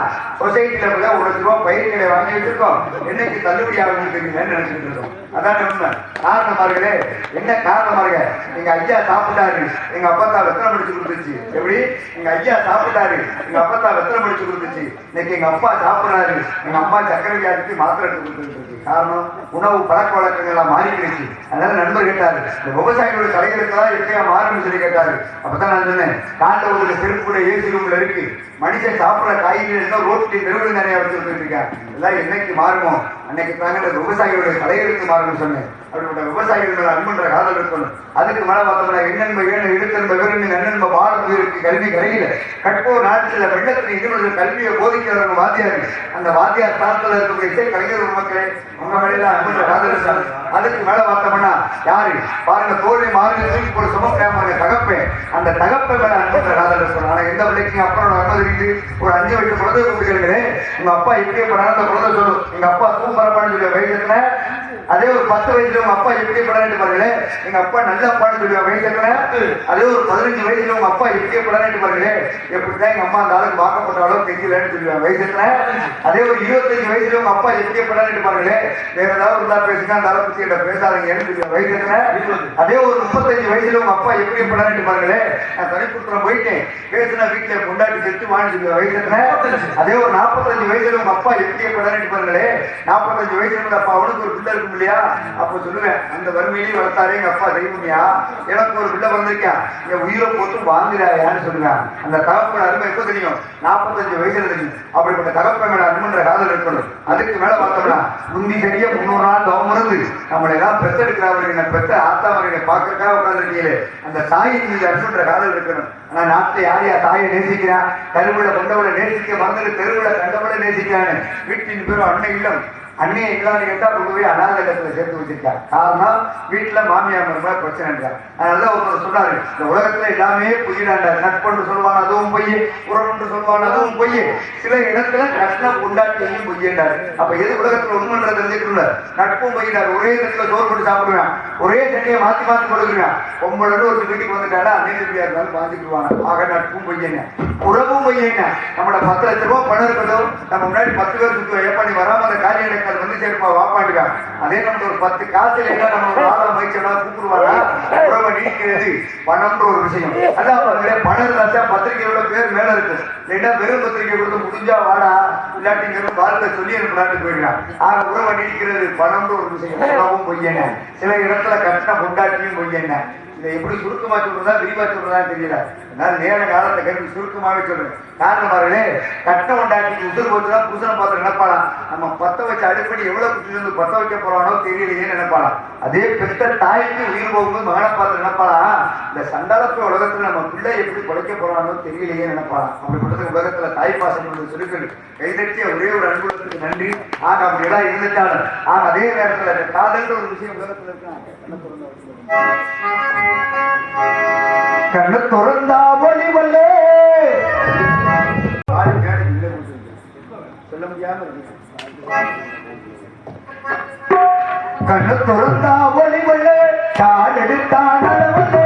சொசைட்டில போய் 1 லட்ச ரூபாய் பயிர் கடை வாங்கி வச்சிருக்கோம், என்னைக்கு தள்ளுபடி ஆகுன்னு நினைச்சிட்டு இருக்கோம். அதான் உண்மை. காரணமார்களே என்ன காரணமாக? எங்க ஐயா சாப்பிட்டாரு, எங்க அப்பா தான் வெத்தனை முடிச்சு கொடுத்துச்சு. எப்படி? எங்க ஐயா சாப்பிட்டாரு, எங்க அப்பா தான் வெத்தனை முடிச்சு கொடுத்துச்சு. இன்னைக்கு எங்க அப்பா சாப்பிடுறாரு, எங்க அம்மா சக்கரை வியாதிக்கு மாத்திரை எடுத்து கொடுத்துருக்கு. காரணம் உணவு பழக்க வழக்கங்கள்லாம் மாறிக்கிடுச்சு. அதனால நண்பர் கேட்டாரு, இந்த விவசாயிகளோட கலைகளுக்கெல்லாம் எப்படியா மாறி காரணம் சொல்லி கேட்டாரு. அப்பதான் நான் சொன்னேன், காண்டவங்களுக்கு செருப்புல ஏசி ரூம்ல இருக்கு, மனுஷன் சாப்பிடுற காய்கறி ரோட்டி தெருவில் நிறைய வச்சுட்டு இருக்கேன். எல்லாம் என்னைக்கு மாறுமோ அன்னைக்கு தாங்க விவசாயிகளுடைய தலையெழுத்து மாறும்னு சொன்னேன். அப்படிப்பட்ட விவசாயிகள் அன்புன்ற காதல் இருக்கணும். அதுக்கு மேல பார்த்தோம்னா எண்ணென்ப ஏழு எடுத்தன்ப விரும்பி நன்னன்ப பாரதி இருக்கு கல்வி கரையில கற்போர் நாட்டில் வெள்ளத்தில் இதனுடைய கல்வியை போதிக்கிறவங்க வாத்தியாரு. அந்த வாத்தியார் ஸ்தானத்தில் இருக்கக்கூடிய இசை கலைஞர் மக்களே உங்க மேல அன்புன்ற காதல் இருக்கணும். அதுக்கு மேல பார்த்தோம்னா யாரு பாருங்க, தோழி மாறுங்க தூக்கி போட சுமக்காம தகப்பே, அந்த தகப்பை மேல அன்புன்ற காதல் இருக்கணும். ஆனா எந்த பிள்ளைக்கு அப்பா அனுமதி ஒரு 5 வயசு குழந்தை கொடுக்கிறீங்களே, உங்க அப்பா இப்படியே படாத அந்த குழந்தை சொல்லும் எங்க அப்பா சூப்பரப்பான்னு சொல்லி வயசுல. அதே ஒரு 10 வயசுல உங்க அப்பா எப்படி படான்னு பாருங்களே, எங்க அப்பா நல்ல அப்பான்னு சொல்லி வயசுல. அதே ஒரு 15 வயசுல உங்க அப்பா எப்படியே படான்னு பாருங்களே, எப்படிதான் எங்க அம்மா அந்த ஆளுக்கு வாக்கப்பட்ட அளவு தெரியலன்னு சொல்லுவாங்க வயசுல. அதே ஒரு 25 வயசுல உங்க அப்பா எப்படியே படான்னு பாருங்களே, வேற ஏதாவது இருந்தா பேசுங்க அந்த அளவு பத்தி பேசாதீங்கன்னு சொல்லுவாங்க வயசுல. அதே ஒரு 35 வயசுல உங்க அப்பா எப்படியே படான்னு பாருங்களே, நான் தனிப்புறம் போயிட்டேன் பேசுனா வீட்டுல கொண்டாடி செத்து வாங்கி சொல்லுவாங்க வயசுல. அதே ஒரு 45 வயசுல உங்க அப்பா எப்படியே படான்னு பாருங்களே, 45 வயசுல அப்பா அவனுக்கு ஒரு பிள்ளை இருக்கும் இல்லையா, அப்ப சொல்லுவேன் அந்த வறுமையிலேயே வளர்த்தாரே எங்க அப்பா தெய்வமியா, எனக்கு ஒரு பிள்ளை வந்திருக்கேன் என் உயிரை போட்டு வாங்குறாயான்னு சொல்லுவேன். அந்த தகப்பன அருமை எப்ப தெரியும், 45 வயசுல தெரியும். அப்படிப்பட்ட தகப்ப மேல அன்புன்ற காதல் இருக்கணும். அதுக்கு மேல பார்த்தோம்னா முந்தி சரியா 300 நாள் தவம் இருந்து நம்மளை எல்லாம் பெற்றெடுக்கிறவர்கள் பெற்ற ஆத்தாவர்களை பார்க்கறதுக்காக உட்கார்ந்துருக்கீங்களே, அந்த தாயின் மீது அன்புன்ற காதல் இருக்கணும். ஆனா நாட்டுல யார் யார் தாயை நேசிக்கிறான், கருவில கொண்டவளை நேசிக்க மறந்துட்டு தெருவுல கண்டவளை நேசிக்கிறான்னு வீட்டின் பேரும் அன்னை இல்லம் அன்னையை இல்லாத கேட்டா கொண்டு போய் அநாத இல்லத்துல சேர்த்து வச்சிருக்காங்க. காரணம் வீட்டுல மாமியார் மருமக பிரச்சனை இருக்காங்க. அதனாலதான் ஒருத்தர் சொன்னாரு, இந்த உலகத்துல எல்லாமே பொய்யிடாண்டாரு. நட்பு சொல்லுவான் அதுவும் பொய், உறவுன்னு சொல்லுவான் அதுவும் பொய், சில இடத்துல கஷ்டம் கொண்டாட்டியும் பொய்யண்டாரு. அப்ப எது உலகத்துல உண்மைன்றது தெரிஞ்சுக்கல, நட்பும் பொய்யிடாரு. ஒரே இடத்துல சோறு போட்டு சாப்பிடுவேன், ஒரே சட்டையை மாத்தி மாத்தி கொடுக்குறேன். பொம்பளோட ஒரு வீட்டுக்கு வந்துட்டாலும் அதே தம்பியா இருந்தாலும் பாதிக்குவாங்க. ஆக நட்பும் பொய்யங்க, உறவும் பொய்யங்க. நம்மளோட 10 லட்ச ரூபாய் பணம் இருக்கட்டும், நம்ம முன்னாடி 10 பேர் சுற்றுவோம், ஏப்பா நீ வராம அந்த காரியம் அது வந்து சேர்ப்பா வாப்பாண்டுக்காங்க. அதே நம்ம ஒரு 10 காசு இல்லைன்னா நம்ம ஒரு ஆளா மகிழ்ச்சியா கூப்பிடுவாரா, உறவை நீக்கிறது பணம்ன்ற ஒரு விஷயம். அதான் பணம் இருந்தா பத்திரிகையோட பேர் மேல இருக்கு, இல்லைன்னா வெறும் பத்திரிகை கொடுத்து முடிஞ்சா வாடா இல்லாட்டிங்கிற வாழ்க்கை சொல்லி எனக்கு நாட்டுக்கு போயிடலாம். ஆக உறவை நீக்கிறது பணம்ன்ற ஒரு விஷயம். உறவும் பொய்யன, சில இடத்துல கட்டின கொண்டாட்டியும் பொய்யன. இதை எப்படி சுருக்கமா சொல்றதா விரிவா சொல்றதா தெரியல. அதனால நேர காலத்தை கருவி சுருக்கமாவே சொல்றேன். காரணமாகவே கட்ட கொண்டாட்டி உதிர் போச்சுதான் புருஷனை பார்த்து நினைப்பாளாம், நம்ம பத்த வச்ச அடிப்படை எவ்வளவு குட்டி இருந்து பத்த வைக்க போறானோ தெரியலையே நினைப்பாளாம். அதே பெற்ற தாய்க்கு உயிர் போகும்போது மகனை பார்த்து நினைப்பாளாம், இந்த சண்டாளப்பு உலகத்துல நம்ம பிள்ளை எப்படி படைக்க போறானோ தெரியலையே நினைப்பாளாம். அப்படிப்பட்டது உலகத்துல தாய் பாசம் சுருக்கள் கைதட்டிய ஒரே ஒரு அன்புலத்துக்கு நன்றி. ஆக அப்படியெல்லாம் இருந்துட்டாலும் ஆக அதே நேரத்துல காதல்ன்ற ஒரு விஷயம் உலகத்துல இருக்கான். கண்ணு திறந்தா ஒளிவல்லே சொல்ல முடியாம கண்ணு திறந்தா ஒளிவல்லே கால் எடுத்தான் அளவல்லே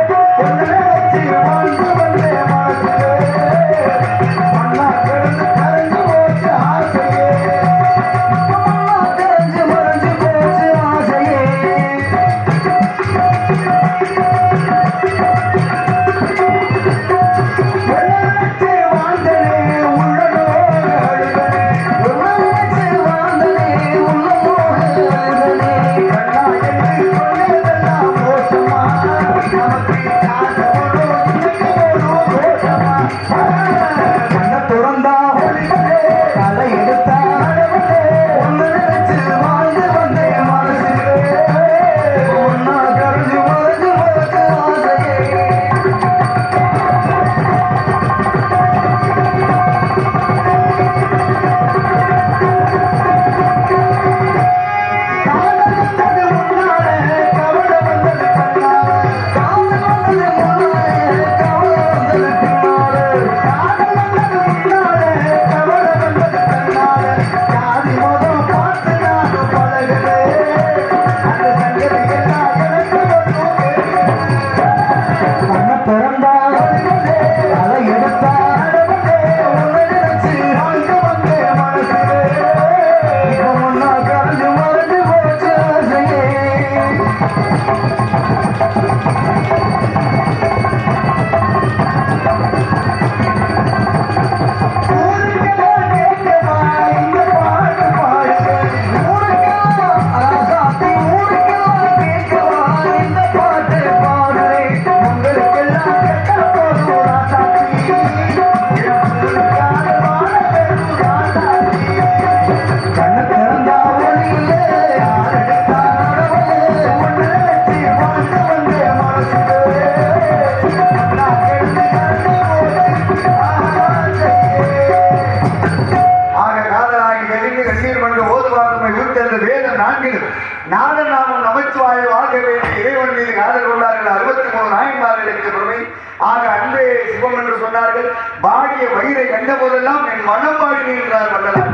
நாயகர்கள் நாதநாமம் நமச்சிவாய வாழ்க வேண்டிய இறைவன் மீது காதல் கொண்டார்கள் 63 நாயன்மார்களுக்கு பெருமை. ஆக அன்பே சிவம் என்று சொன்னார்கள். வாடிய வயிறை கண்ட போதெல்லாம் என் மனம் பாடி நின்றார் வள்ளலார்.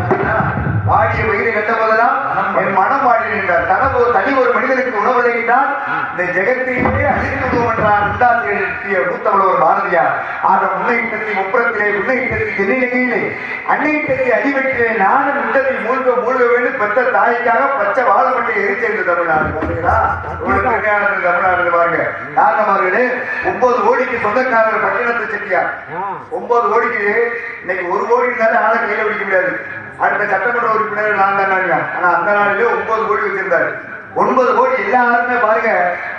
வாடிய வயிறை கண்ட போதெல்லாம் என் மனம் பாடி நின்றார். தனி ஒரு மனிதனுக்கு உணவளித்தால் இந்த ஜெகத்தையே அழித்து விடுவோம் என்றார் உண்டாசிய மூத்தவளவர் பாரதியார். ஆக முன்னையிட்டத்தை முப்புறத்திலே முன்னையிட்டத்தை தென்னிலகையிலே அன்னையிட்டத்தை அடிவெட்டிலே நானும் விட்டத்தை மூழ்க வேண்டும் பெற்ற தாய்க்காக பச்சை வாழமட்டை எரிச்சேர்ந்த தமிழ்நாடு பார்த்தீங்களா? தமிழ்நாடு பாருங்க. காரணமார்களே 9 கோடிக்கு சொந்தக்காரர் பட்டினத்து செட்டியார். 9 கோடிக்கு இன்னைக்கு 1 கோடி இருந்தாலும் ஆளை கையில பிடிக்க முடியாது. அடுத்த சட்டமன்ற உறுப்பினர் நான் தாங்க. ஆனா அந்த நாளிலே 9 கோடி வச்சிருந்தாரு. 9 கோடி எல்லாருமே பாருங்க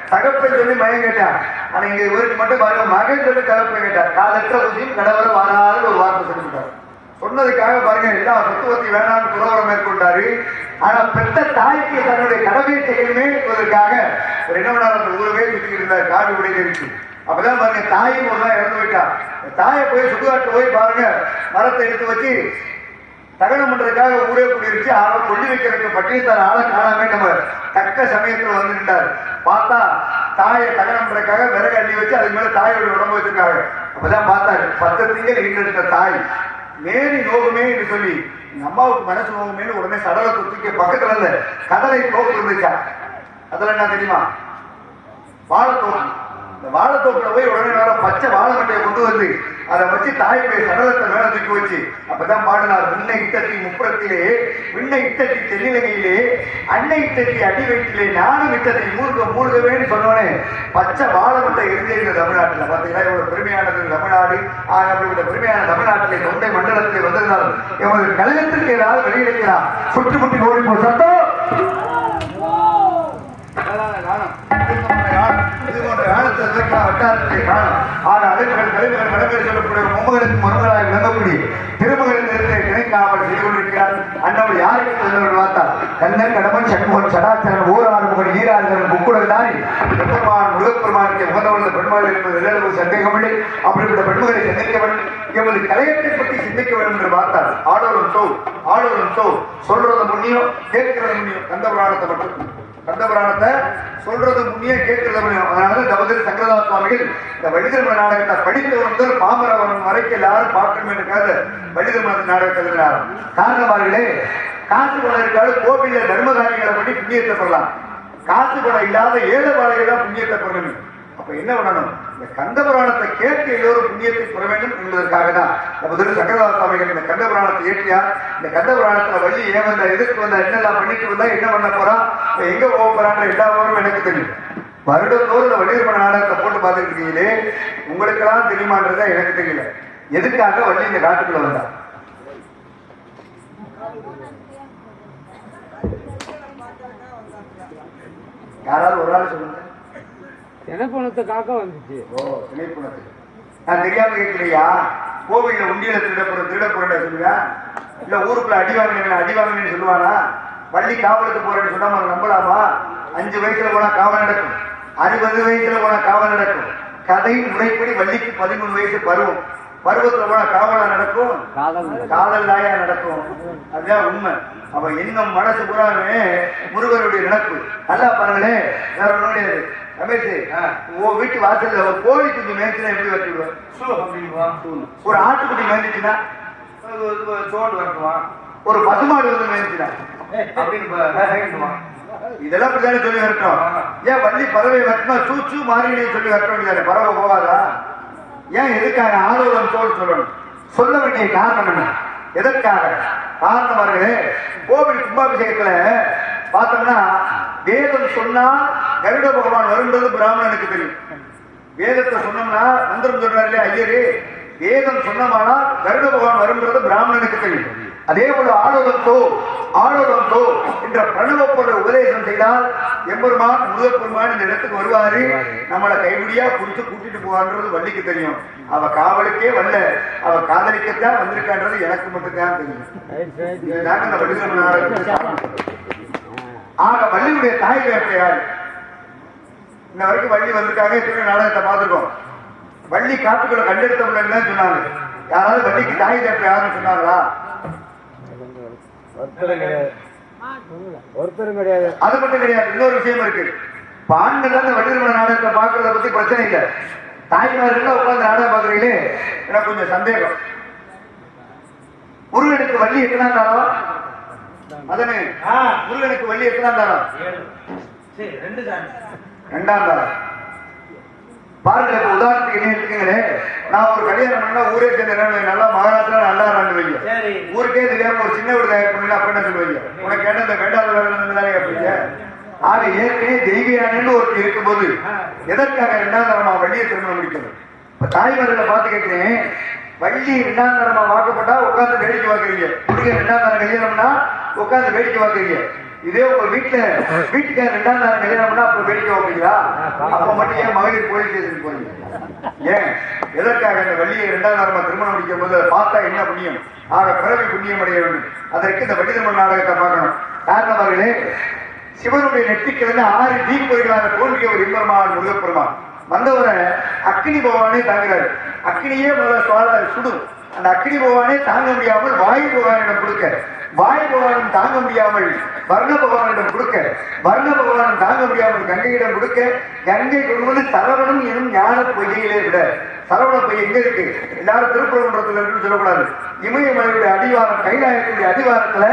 தகப்பன் சொல்லி மகன் கேட்டார். ஆனா இங்க இவருக்கு மட்டும் பாருங்க மகன் சொல்லி தகப்பன் கேட்டார். காலற்ற ஊசியும் கடவுள வராத ஒரு வார்த்தை சொல்லிவிட்டார். சொன்னதுக்காக பாருங்க எல்லா சொத்துவத்தை வேணாம்னு துறவரம் மேற்கொண்டாரு. ஆனா பெற்ற தாய்க்கு தன்னுடைய கடமை செய்யணுமே என்பதற்காக ஒரு என்ன பண்ணார், அந்த ஊரவே சுத்திக்கிட்டு இருந்தார். காவி உடையில இருக்கு. அப்பதான் பாருங்க தாயும் ஒரு நாள் இறந்து விட்டா. தாயை போய் சுடுகாட்டு போய் பாருங்க மரத்தை எடுத்து வச்சு தகனம் பண்றதுக்காக ஊரே கூடிருச்சு. அவன் கொல்லி வைக்கிறதுக்கு பட்டினத்தார் ஆளை காணாமே நம்ம தக்க சமயத்துல வந்து நின்றாரு. பார்த்தா தாயை தகனம் பண்றதுக்காக விறகு அள்ளி வச்சு அதுக்கு மேல தாயோட உடம்பு வச்சிருக்காங்க. அப்பதான் பார்த்தாரு 10 திங்கள் ஈண்டெடுத்த தாய் மேரி நோகுமே என்று சொல்லி எங்க அம்மாவுக்கு மனசு நோகுமேன்னு உடனே சடலத்தை தூக்கி பக்கத்துல இருந்த கதலை தோப்பு இருந்துச்சா. அதுல என்ன தெரியுமா? வாழைத்தோப்பு. இந்த வாழைத்தோப்புல போய் உடனே நேரம் பச்சை வாழை மட்டையை கொண்டு வந்து அதை வச்சு தாயுடைய சடலத்தை மேல தூக்கி வச்சு அப்பதான் பாடினார். விண்ணை இட்டத்தி முப்புறத்திலே விண்ணை இட்டத்தி தென்னிலகையிலே அன்னை இட்டத்தி அடி வயிற்றிலே நானும் இட்டத்தை மூழ்கவேன்னு சொன்னோன்னே பச்சை வாழை மட்டை இருந்தே தமிழ்நாட்டில் பார்த்தீங்கன்னா இவ்வளவு பெருமையானது தமிழ்நாடு. ஆக அப்படிப்பட்ட பெருமையான தமிழ்நாட்டிலே தொண்டை மண்டலத்தில் வந்திருந்தாலும் எமது கழகத்திற்கு ஏதாவது வெளியிடலாம். சுற்றுமுட்டி ஓடி போ சத்தம் இது போன்ற காலத்தில் வட்டாரத்தை காணும். ஆக அடுக்குகள் கழிவுகள் வடங்கள் சொல்லக்கூடிய மும்மகளுக்கு முருகலாக விளங்கக்கூடிய திருமகளின் நிறுத்தை திணைக்காமல் செய்து கொண்டிருக்கிறார். அண்ணவர் யாருக்கு செல்வர்கள் பார்த்தார் கண்ணன் கடமன் சண்முகன் சடாச்சரன் ஓராறுமுகன் ஈராறுகள் முக்குடல்தாரி பெருமான் முருகப்பெருமானுக்கு முகந்தவள பெண்மகள் என்பது நிலவு சந்தேகமில்லை. அப்படிப்பட்ட பெண்மகளை சந்திக்க வேண்டும். எமது கலையத்தை பற்றி சிந்திக்க வேண்டும் என்று பார்த்தார். ஆடோரும் சோ சொல்றது முன்னியும் கேட்கிறது முன்னியும் கந்தபுராணத்தை மட்டும் கந்தபுராணத்தை சொல்றது முன்னே கேட்கிறது முடியும். அதனால தபதிரி சங்கரதாஸ் சுவாமிகள் இந்த வழிதர்ம நாடகத்தை படித்தவர் முதல் பாமரவன் வரைக்கும் எல்லாரும் பார்க்கணும் என்றுக்காக வழிதர்ம நாடகத்தை எழுதினார். காரணமார்களே காசு பணம் இருக்காது கோவில தர்ம காரியங்களை பண்ணி புண்ணியத்தை பெறலாம். காசு பணம் இல்லாத ஏழை வாழைகளா புண்ணியத்தை பெறணும். அப்ப என்ன பண்ணணும்? இந்த கந்தபுராணத்தை கேட்க எல்லோரும் புண்ணியத்தை பெற வேண்டும் என்பதற்காக தான் முதலில் சங்கரதாஸ் சுவாமிகள் இந்த கந்தபுராணத்தை ஏற்றியார். இந்த கந்தபுராணத்துல வள்ளி ஏன் வந்தா எதுக்கு வந்தா என்னெல்லாம் பண்ணிட்டு வந்தா என்ன பண்ண போறா எங்க போக போறான்ற எல்லா விவரமும் எனக்கு தெரியும். வருடத்தோடு இந்த வள்ளிதர்ம நாடகத்தை போட்டு பார்த்துட்டு இருக்கீங்களே உங்களுக்கெல்லாம் தெரியுமான்றதா எனக்கு தெரியல. எதுக்காக வள்ளி இந்த காட்டுக்குள்ள வந்தா? யாராவது ஒரு ஆள் சொல்லுங்க. திணைப்புணத்துக்காக வந்துச்சு. ஓ திணைப்புணத்துக்கு நான் தெரியாம கேட்கலையா? கோவில்ல உண்டியில திருடப்புறேன் சொல்லுவேன். இல்ல ஊருக்குள்ள அடி வாங்கினேன்னு சொல்லுவானா? பள்ளி காவலுக்கு போறேன்னு சொன்னா நம்பலாமா? 5 வயசுல போனா காவல் நடக்கும், 60 வயசுல போனா காவல் நடக்கும். கதையின் முறைப்படி வள்ளிக்கு 13 வயசு பருவம். பருவத்துல போனா காவலா நடக்கும், காதல் தாயா நடக்கும். அதுதான் உண்மை. அவ இன்னும் மனசு புறாமே முருகனுடைய நினைப்பு. நல்லா பாருங்களேன். வேற ஒண்ணும் கிடையாது. ரமேஷ் வீட்டு வாசல்ல கோழி குஞ்சு மேய்ச்சுனா எப்படி வச்சுடுவேன்? ஒரு ஆட்டுக்குட்டி மேய்ச்சிச்சுன்னா சோடு வரட்டுமா? ஒரு பசுமாடு வந்து மேய்ச்சினா அப்படின்னு இதெல்லாம் அப்படித்தானே சொல்லி வரட்டும். ஏன் வள்ளி பறவை வரட்டும் சூச்சு மாறினே சொல்லி வரட்ட வேண்டியதானே? பறவை போகாதா? ஏன் எதுக்காக ஆலோசனை சொல்லணும்? சொல்ல வேண்டிய காரணம் என்ன? எதற்காக? காரணமார்களே கோவில் கும்பாபிஷேகத்துல பார்த்தோம்னா வேதம் சொன்னா கருட பகவான் வருன்றது பிராமணனுக்கு தெரியும். வேதத்தை சொன்னோம்னா மந்திரம் சொல்றாரு இல்லையா ஐயரு, வேதம் சொன்னமானா கருட பகவான் வருன்றது பிராமணனுக்கு தெரியும். அதே போல ஆடோதம் தோ என்ற பிரணவப்போட உபதேசம் செய்தால் எம்பெருமான் முருகப்பெருமான் இந்த இடத்துக்கு வருவாரு, நம்மளை கைவிடியா குடிச்சு கூட்டிட்டு போவான்றது வள்ளிக்கு தெரியும். அவ காவலுக்கே வரல, அவ காதலிக்கத்தான் வந்திருக்கான்றது எனக்கு மட்டும்தான் தெரியும். இதுதாங்க இந்த வள்ளிதர்ம. ஆக வள்ளியுடைய தாய் வேப்பை யாரு? இன்ன வரைக்கும் வள்ளி வந்திருக்காங்க. எத்தனை நாடகத்தை பார்த்துருக்கோம். வள்ளி காட்டுக்குள்ள கண்டெடுத்தவங்க சொன்னாங்க. யாராவது வள்ளிக்கு தாய் வேப்பை யாருன்னு சொன்னாங்களா? ஒருத்தரும் கிடையாது. அது மட்டும் கிடையாது, இன்னொரு விஷயம் இருக்கு. ஆண்கள் அந்த வள்ளி திருமண நாடகத்தை பார்க்கறத பத்தி பிரச்சனை இல்லை. தாய்மார்கள் உட்கார்ந்து நாடகம் பார்க்கறீங்களே, எனக்கு கொஞ்சம் சந்தேகம். முருகனுக்கு வள்ளி எத்தனாம் தாரம்? அதனே முருகனுக்கு வள்ளி எத்தனாம் தாரம்? 2ஆம் தாரம். பாருங்க, இப்ப உதாரணத்துக்கு என்ன இருக்குங்களே, நான் ஒரு கல்யாணம் பண்ணா ஊரே சேர்ந்து நல்லா மகாராஷ்டிரா நல்லா வைங்க, ஊருக்கே தெரியாம ஒரு சின்ன வீடு தயார் பண்ணல, அப்ப என்ன சொல்லுவீங்க? உனக்கு என்ன இந்த வேண்டாத வேலை தானே கேட்பீங்க. ஆக ஏற்கனவே தெய்வயானு ஒருத்தர் இருக்கும்போது எதற்காக 2ஆம் தரமா வள்ளியை திருமணம் முடிக்கணும்? இப்ப தாய்மார்களை பார்த்து கேட்கிறேன், வள்ளி 2ஆம் தரமா வாக்கப்பட்டா உட்கார்ந்து வேடிக்கை பார்க்கறீங்க, முருகன் 2ஆம் தரம் கல்யாணம்னா உட்கார்ந்து வேடிக்கை பார்க்கறீங்க. இதே உங்க வீட்டுக்கார 2ஆம் தரம் கல்யாணம்னா அப்ப வேடிக்கை பார்ப்பீங்களா? அப்ப மட்டும் ஏன் மகளிர் போலீஸ் ஸ்டேஷன் போறீங்க? ஏன் எதற்காக இந்த வள்ளியை 2ஆம் தரமா திருமணம் முடிக்கும் போது அதை பார்த்தா என்ன புண்ணியம்? ஆக பிறவி புண்ணியம் அடைய வேண்டும். அதற்கு இந்த வள்ளி திருமண நாடகத்தை பார்க்கணும். காரணமாகவே சிவனுடைய நெற்றிக்கிழந்து 6 தீப்பொறிகளாக தோன்றிய ஒரு இம்பெருமான் முருகப்பெருமான் வந்தவரை அக்னி பகவானே தாங்குறாரு. அக்னியே முதல்ல சுடும். அந்த அக்னி பகவானே தாங்க முடியாமல் வாயு பகவானிடம் கொடுக்க, வாயு பகவானும் தாங்க முடியாமல் வர்ண பகவானிடம் கொடுக்க, வர்ண பகவானும் தாங்க முடியாமல் கங்கையிடம் கொடுக்க, கங்கை கொண்டு வந்து சரவணம் எனும் ஞான பொய்கையிலே விட. சரவண பொய் எங்க இருக்கு? எல்லாரும் திருப்பரங்குன்றத்துல இருக்குன்னு சொல்லக்கூடாது. இமயமலையுடைய அடிவாரம், கைலாயத்துடைய அடிவாரத்துல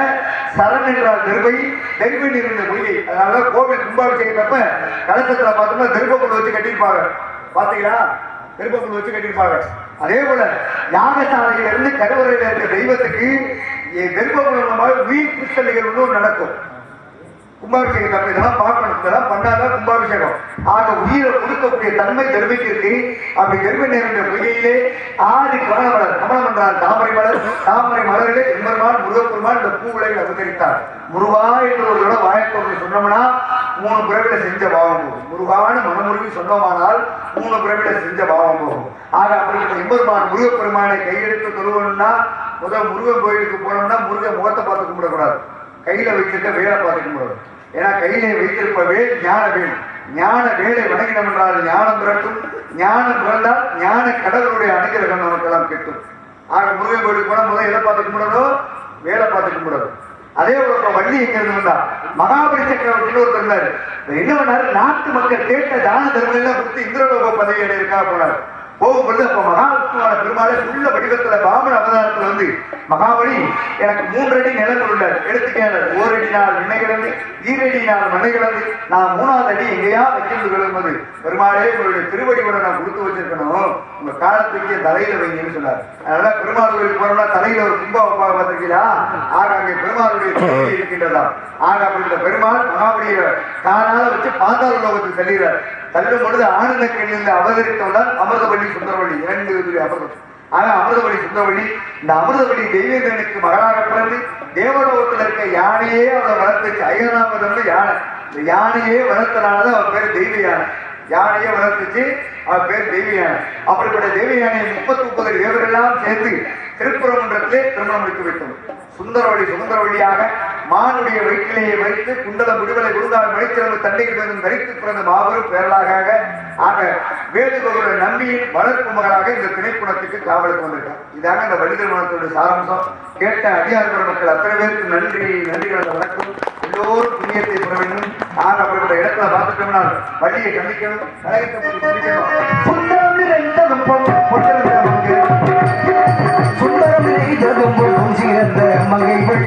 சரண் என்றால் தெருவை, தெருவில் இருந்த பொய்கை. அதனால கோவில் கும்பாபிஷேகத்தப்ப கலசத்துல பார்த்தோம்னா தெருப்பக்குள் வச்சு கட்டியிருப்பாங்க. பாத்தீங்களா? தெருப்பக்குள் வச்சு கட்டியிருப்பாங்க. அதே போல யாகசாலையில இருந்து கருவறையில இருக்க தெய்வத்துக்கு தெருப்பக்குள் உயிர் புத்தல் நிகழ்வு நடக்கும். கும்பாபிஷேகம் தப்ப இதெல்லாம் பார்க்கணும். இதெல்லாம் பண்ணாதான் கும்பாபிஷேகம். ஆக உயிரை கொடுக்கக்கூடிய தன்மை தர்மைக்கு இருக்கு. அப்படி கர்ப்ப நேர்ந்த பொய்கையிலே 6 கமலமலர், கமலம் என்றால் தாமரை மலர், தாமரை மலரிலே எம்பெருமான் முருகப்பெருமான் இந்த பூ உலகில் அவதரித்தார். முருகா என்று ஒரு தடவை வாயத்தோடு சொன்னோம்னா 3 பிறவில செஞ்ச பாவம் போகும். முருகான மனமுருகி சொன்னோமானால் 3 பிறவில செஞ்ச பாவம் போகும். ஆக அப்படிப்பட்ட எம்பெருமான் முருகப்பெருமானை கையெடுத்து தொழுவணும்னா முதல் முருகன் கோயிலுக்கு போனோம்னா முருகன் முகத்தை பார்த்து கும்பிடக்கூடாது, கையில வைத்திருக்க வேலை பார்த்து கும்பிடணும். ஏன்னா கையிலே வைத்திருப்ப வேல் ஞான வேல். ஞான வேலை வணங்கினம் என்றால் ஞானம் பிறக்கும். ஞானம் பிறந்தால் ஞான கடவுளுடைய அனுகிரகம் நமக்கெல்லாம் கிட்டும். ஆக முருகன் கோயிலுக்கு போனா முதல் எதை பார்த்து கும்பிடணும்? வேலை பார்த்து கும்பிடணும். அதே போல வள்ளி எங்க இருந்து வந்தா? மகாபலி சக்கரவர்த்தின்னு ஒருத்தர் இருந்தாரு. என்ன பண்ணாரு? நாட்டு மக்கள் கேட்ட தான தர்மம் எல்லாம் கொடுத்து இந்திரலோக பதவி அடையிருக்காக போனார். போகும்பொழுது அப்ப மகாவிஷ்ணுவான பெருமாளை உள்ள வடிவத்துல பாமன அவதாரத்துல வந்து மகாபலி எனக்கு 3 அடி நிலம் கொடுத்தார். எடுத்துக்கேன், 1 அடி நாள் விண்ணை கிடந்து, 2 அடி நாள் மண்ணை கிடந்து, நான் 3ஆவது அடி எங்கேயா வைக்கிறது கிளம்புது. பெருமாளே உங்களுடைய திருவடிவரை நான் கொடுத்து வச்சிருக்கணும், உங்க காலத்துக்கே தலையில வைங்கன்னு சொன்னார். அதனால பெருமாள் கோயிலுக்கு போறோம்னா தலையில ஒரு கும்பா வைப்பாக பார்த்திருக்கீங்களா? ஆக அங்கே பெருமாளுடைய திருவடி இருக்கின்றதா? ஆக அப்படின்ற பெருமாள் மகாபலியை காலால வச்சு பாதாள லோகத்துக்கு செல்கிறார். தள்ளும் பொழுது ஆனந்த கண்ணில் அவதரித்தவுடன் அமிர்தவள்ளி சுந்தரவள்ளி 2 அமிர்தம். ஆனா அமிர்தவள்ளி சுந்தரவள்ளி, இந்த அமிர்தவள்ளி தெய்வேந்திரனுக்கு மகளாக பிறந்து தேவலோகத்தில் இருக்க யானையே அவளை வளர்த்துச்சு. ஐயனாவது வந்து யானை. இந்த யானையே வளர்த்தனாலதான் அவன் பேர் தெய்வ யானை. யானையே வளர்த்துச்சு, அவன் பேர் தெய்வ யானை. அப்படிப்பட்ட தெய்வ யானையை 30 தேவரெல்லாம் சேர்ந்து திருப்பரங்குன்றத்திலே திருமணம் முடித்து வைத்தோம். சுந்தரவழியாக மானுடைய வயிற்றிலேயே வைத்து குண்டல முடிவலை குருந்தால் மணிச்சிறந்து தண்ணீர் மீதும் தரித்து பிறந்த மாபெரும் பேரலாக ஆக வேலுபவருடைய நம்பியின் வளர்ப்பு மகளாக இந்த திணைப்புணத்துக்கு காவலுக்கு வந்திருக்கார். இதாங்க இந்த வள்ளி திருமணத்துடைய சாராம்சம். கேட்ட அடியார்கள் மக்கள் அத்தனை பேருக்கு நன்றிகளை வணக்கம். எல்லோரும் புண்ணியத்தை பெற வேண்டும். ஆக அப்படிப்பட்ட இடத்துல பார்த்துட்டோம்னா வள்ளியை கண்டிக்கணும், கழகத்தை கண்டிக்கணும். சுந்தரம் நிறைந்ததும் சுந்தரம் நிறைந்ததும் பொழுதும் சிறந்த மகைகள்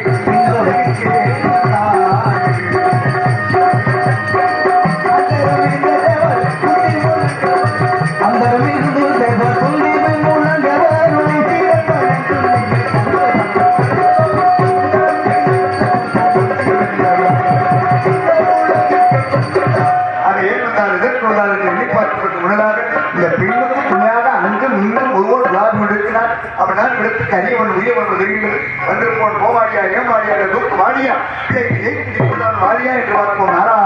வந்திருப்போம். போவாடியா, ஏமாடியா, வாடியா, வாடியா என்று பார்ப்போம். நாராயண